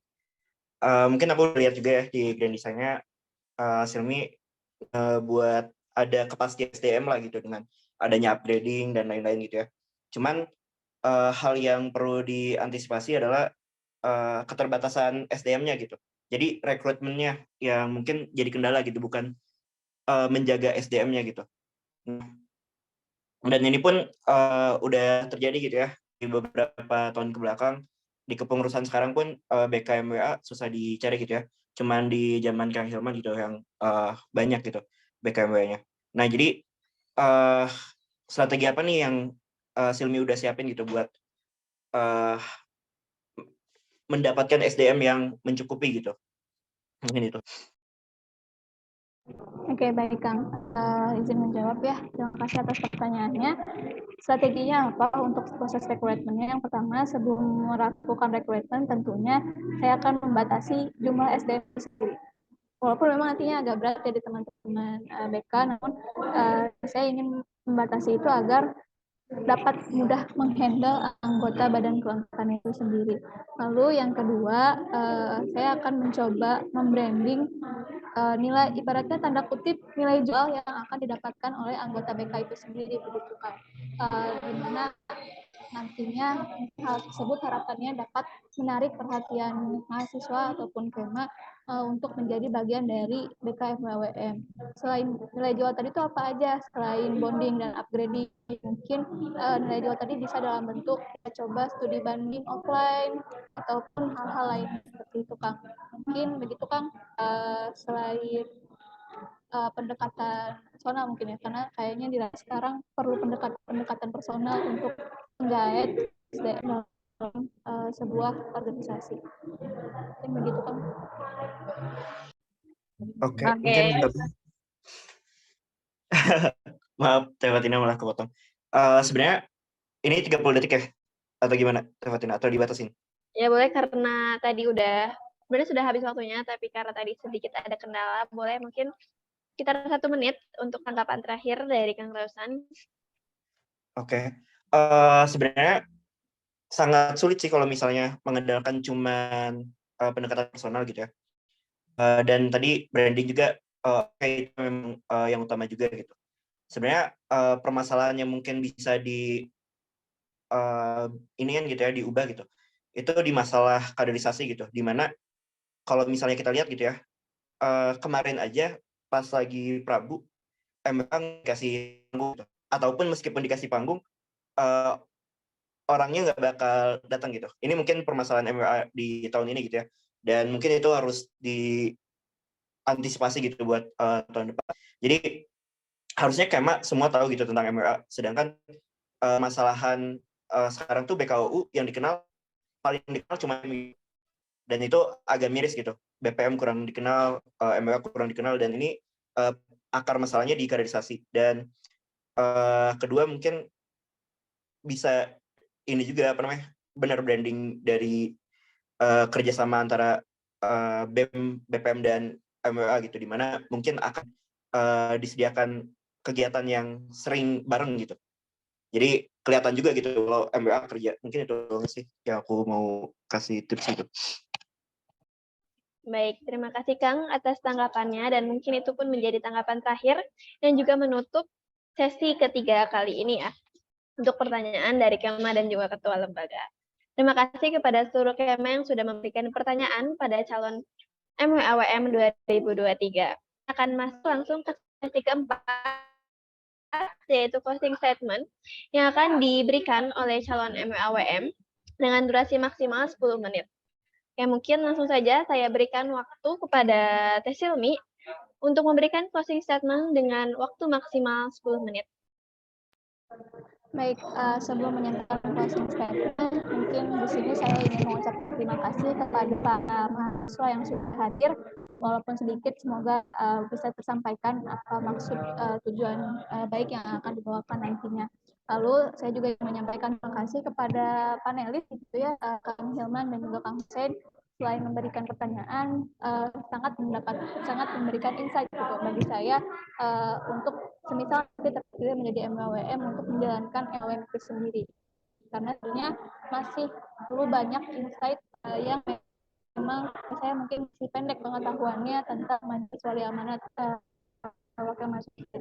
mungkin aku lihat juga ya di grand design-nya Silmi buat ada kepastian SDM lah gitu dengan adanya upgrading dan lain-lain gitu ya. Cuman hal yang perlu diantisipasi adalah keterbatasan SDM-nya gitu. Jadi rekrutmennya yang mungkin jadi kendala gitu, bukan menjaga SDM-nya gitu. Nah, dan ini pun udah terjadi gitu ya di beberapa tahun ke belakang. Di kepengurusan sekarang pun BKMWA susah dicari gitu ya. Cuman di zaman Kang Hilman gitu yang banyak gitu BKMWA-nya. Nah, jadi strategi apa nih yang Silmi udah siapin gitu buat mendapatkan SDM yang mencukupi gitu? Mungkin itu. Oke, baik Kang. Izin menjawab ya. Terima kasih atas pertanyaannya. Strateginya apa untuk proses rekrutmennya? Yang pertama, sebelum melakukan rekrutmen, tentunya saya akan membatasi jumlah SDM sendiri. Walaupun memang nantinya agak berat ya di teman-teman BK, namun saya ingin membatasi itu agar dapat mudah menghandle anggota badan kelengkapan itu sendiri. Lalu yang kedua, saya akan mencoba membranding nilai, ibaratnya tanda kutip nilai jual yang akan didapatkan oleh anggota BK itu sendiri, begitu kan. Di mana nantinya hal tersebut harapannya dapat menarik perhatian mahasiswa ataupun KEMA untuk menjadi bagian dari BKMWM. Selain nilai jual tadi itu apa aja? Selain bonding dan upgrading, mungkin nilai jual tadi bisa dalam bentuk kita coba studi banding offline ataupun hal-hal lain seperti itu, Kang. Mungkin begitu, Kang. Selain pendekatan personal mungkin ya, karena kayaknya di sekarang perlu pendekatan personal untuk menggait SDM dalam sebuah organisasi. Mungkin begitu kan. Oke. Mungkin maaf, Teh Fatina malah kepotong. Sebenarnya ini 30 detik ya? Atau gimana, Teh Fatina? Atau dibatasin? Ya boleh, karena tadi sebenarnya sudah habis waktunya, tapi karena tadi sedikit ada kendala, boleh mungkin sekitar 1 menit untuk tanggapan terakhir dari Kang Rausan. Oke. Sebenarnya sangat sulit sih kalau misalnya mengandalkan cuman pendekatan personal gitu ya. Dan tadi branding juga itu memang yang utama juga gitu. Sebenarnya permasalahan yang mungkin bisa inian gitu ya, diubah gitu. Itu di masalah kaderisasi gitu. Di mana kalau misalnya kita lihat gitu ya, kemarin aja pas lagi Prabu, memang dikasih panggung gitu. Ataupun meskipun dikasih panggung, orangnya nggak bakal datang gitu. Ini mungkin permasalahan MWA di tahun ini gitu ya. Dan mungkin itu harus diantisipasi gitu buat tahun depan. Jadi harusnya KEMA semua tahu gitu tentang MWA. Sedangkan masalahan sekarang tuh BKUU yang paling dikenal cuma MWA. Dan itu agak miris gitu. BPM kurang dikenal, MWA kurang dikenal, dan ini akar masalahnya di kaderisasi. Dan kedua mungkin bisa ini juga benar branding dari kerjasama antara BEM, BPM dan MWA gitu, di mana mungkin akan disediakan kegiatan yang sering bareng gitu. Jadi kelihatan juga gitu kalau MWA kerja. Mungkin itu sih yang aku mau kasih tips gitu. Baik, terima kasih Kang atas tanggapannya, dan mungkin itu pun menjadi tanggapan terakhir dan juga menutup sesi ketiga kali ini ya, untuk pertanyaan dari KEMA dan juga Ketua Lembaga. Terima kasih kepada seluruh KEMA yang sudah memberikan pertanyaan pada calon MWAWM 2023. Akan masuk langsung ke sesi keempat, yaitu closing statement yang akan diberikan oleh calon MWAWM dengan durasi maksimal 10 menit. Ya, mungkin langsung saja saya berikan waktu kepada Teh Silmi untuk memberikan closing statement dengan waktu maksimal 10 menit. Baik, sebelum menyatakan closing statement, mungkin di sini saya ingin mengucapkan terima kasih kepada para mahasiswa yang sudah hadir. Walaupun sedikit, semoga bisa tersampaikan apa maksud tujuan baik yang akan dibawakan nantinya. Lalu saya juga ingin menyampaikan terima kasih kepada panelis gitu ya, Kang Hilman dan juga Kang Hussein. Selain memberikan pertanyaan, sangat memberikan insight gitu bagi saya untuk semisal nanti terpilih menjadi MWM untuk menjalankan MWM itu sendiri. Karena sebenarnya masih perlu banyak insight yang memang saya mungkin masih pendek pengetahuannya tentang mahasiswa amanat wakil mahasiswa.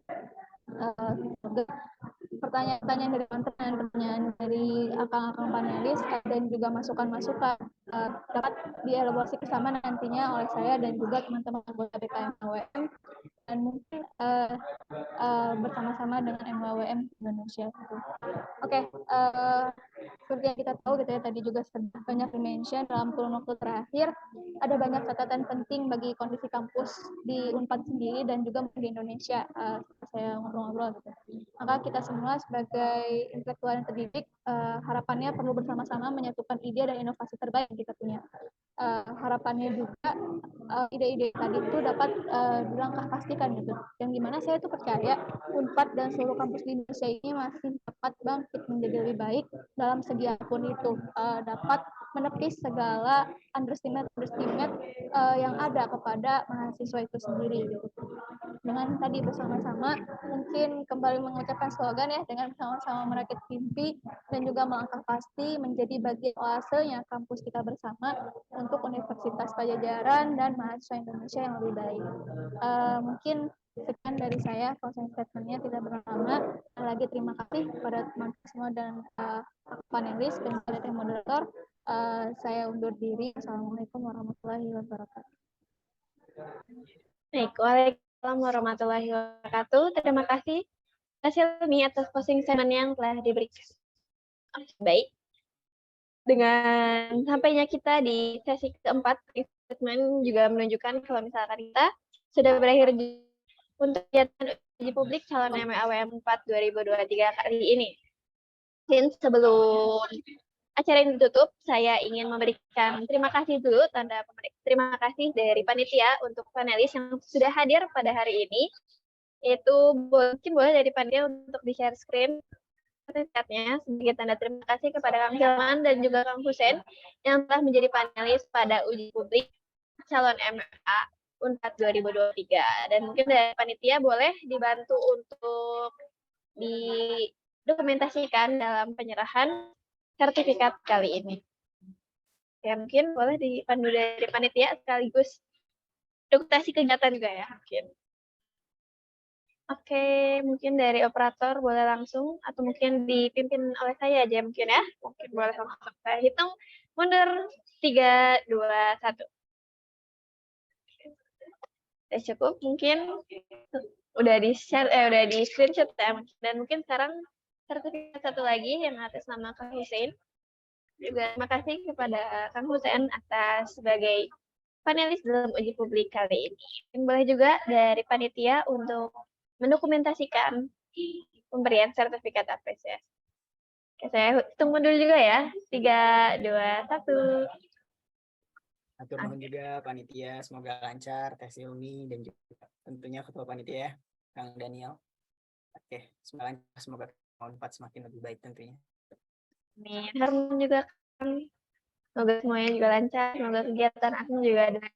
Pertanyaan dari teman-teman, pertanyaan dari akang-akang panelis, dan juga masukan-masukan dapat dielaborasi bersama nantinya oleh saya dan juga teman-teman anggota BKMWM. Dan mungkin bersama-sama dengan MWWM Indonesia. Gitu. Oke, seperti yang kita tahu gitu ya, tadi juga sudah banyak di-mention dalam kurun waktu terakhir, ada banyak catatan penting bagi kondisi kampus di Unpad sendiri dan juga di Indonesia. Saya ngobrol-ngobrol gitu. Maka kita semua sebagai intelektual yang terdidik, harapannya perlu bersama-sama menyatukan ide dan inovasi terbaik yang kita punya. Harapannya juga ide-ide tadi itu dapat dilangkah pastikan gitu. Yang dimana saya tuh percaya Unpad dan seluruh kampus di Indonesia ini masih dapat bangkit menjadi lebih baik dalam segi apapun itu, dapat menepis segala underestimate yang ada kepada mahasiswa itu sendiri gitu. Dengan tadi bersama-sama mungkin kembali mengucapkan slogan ya, dengan sama-sama merakit mimpi dan juga melangkah pasti menjadi bagian oasenya kampus kita bersama untuk Universitas Pajajaran dan mahasiswa Indonesia yang lebih baik. Mungkin sekian dari saya, closing statement-nya tidak berlama. Lagi terima kasih kepada teman-teman semua dan panelis dan kepada tim moderator. Saya undur diri. Assalamualaikum warahmatullahi wabarakatuh. Baik, waalaikumsalam warahmatullahi wabarakatuh. Terima kasih Kak Silmi atas closing statement yang telah diberikan. Baik, dengan sampainya kita di sesi keempat, statement juga menunjukkan kalau misalkan kita sudah berakhir untuk kegiatan uji publik calon MAWM 4 2023 kali ini. Dan sebelum acara ini ditutup, saya ingin memberikan terima kasih dulu, terima kasih dari panitia untuk panelis yang sudah hadir pada hari ini. Itu mungkin boleh dari panitia untuk di-share screen sertifikatnya sebagai tanda terima kasih kepada Kang Hilman dan juga Kang Husen yang telah menjadi panelis pada uji publik calon MA Unpad 2023. Dan mungkin dari panitia boleh dibantu untuk didokumentasikan dalam penyerahan sertifikat kali ini. Ya mungkin boleh dipandu dari panitia sekaligus dokumentasi kegiatan juga ya mungkin. Oke, mungkin dari operator boleh langsung atau mungkin dipimpin oleh saya aja mungkin ya. Mungkin boleh langsung. Saya hitung mundur 3, 2, 1. Sudah cukup mungkin udah di-share udah di screenshot ya dan mungkin sekarang sertifikat satu lagi yang atas nama Kang Hussein. Juga terima kasih kepada Kang Hussein atas sebagai panelis dalam uji publik kali ini. Dan boleh juga dari panitia untuk mendokumentasikan pemberian sertifikat apresiasi. Oke, saya tunggu dulu juga ya. 3, 2, 1. Atur nuhun juga panitia, semoga lancar tes ilmi dan juga tentunya ketua panitia ya, Kang Daniel. Oke, semoga lancar, semoga Unpad semakin lebih baik tentunya. Amin. Harmon juga kan. Semoga semuanya juga lancar, semoga kegiatan aku juga dengan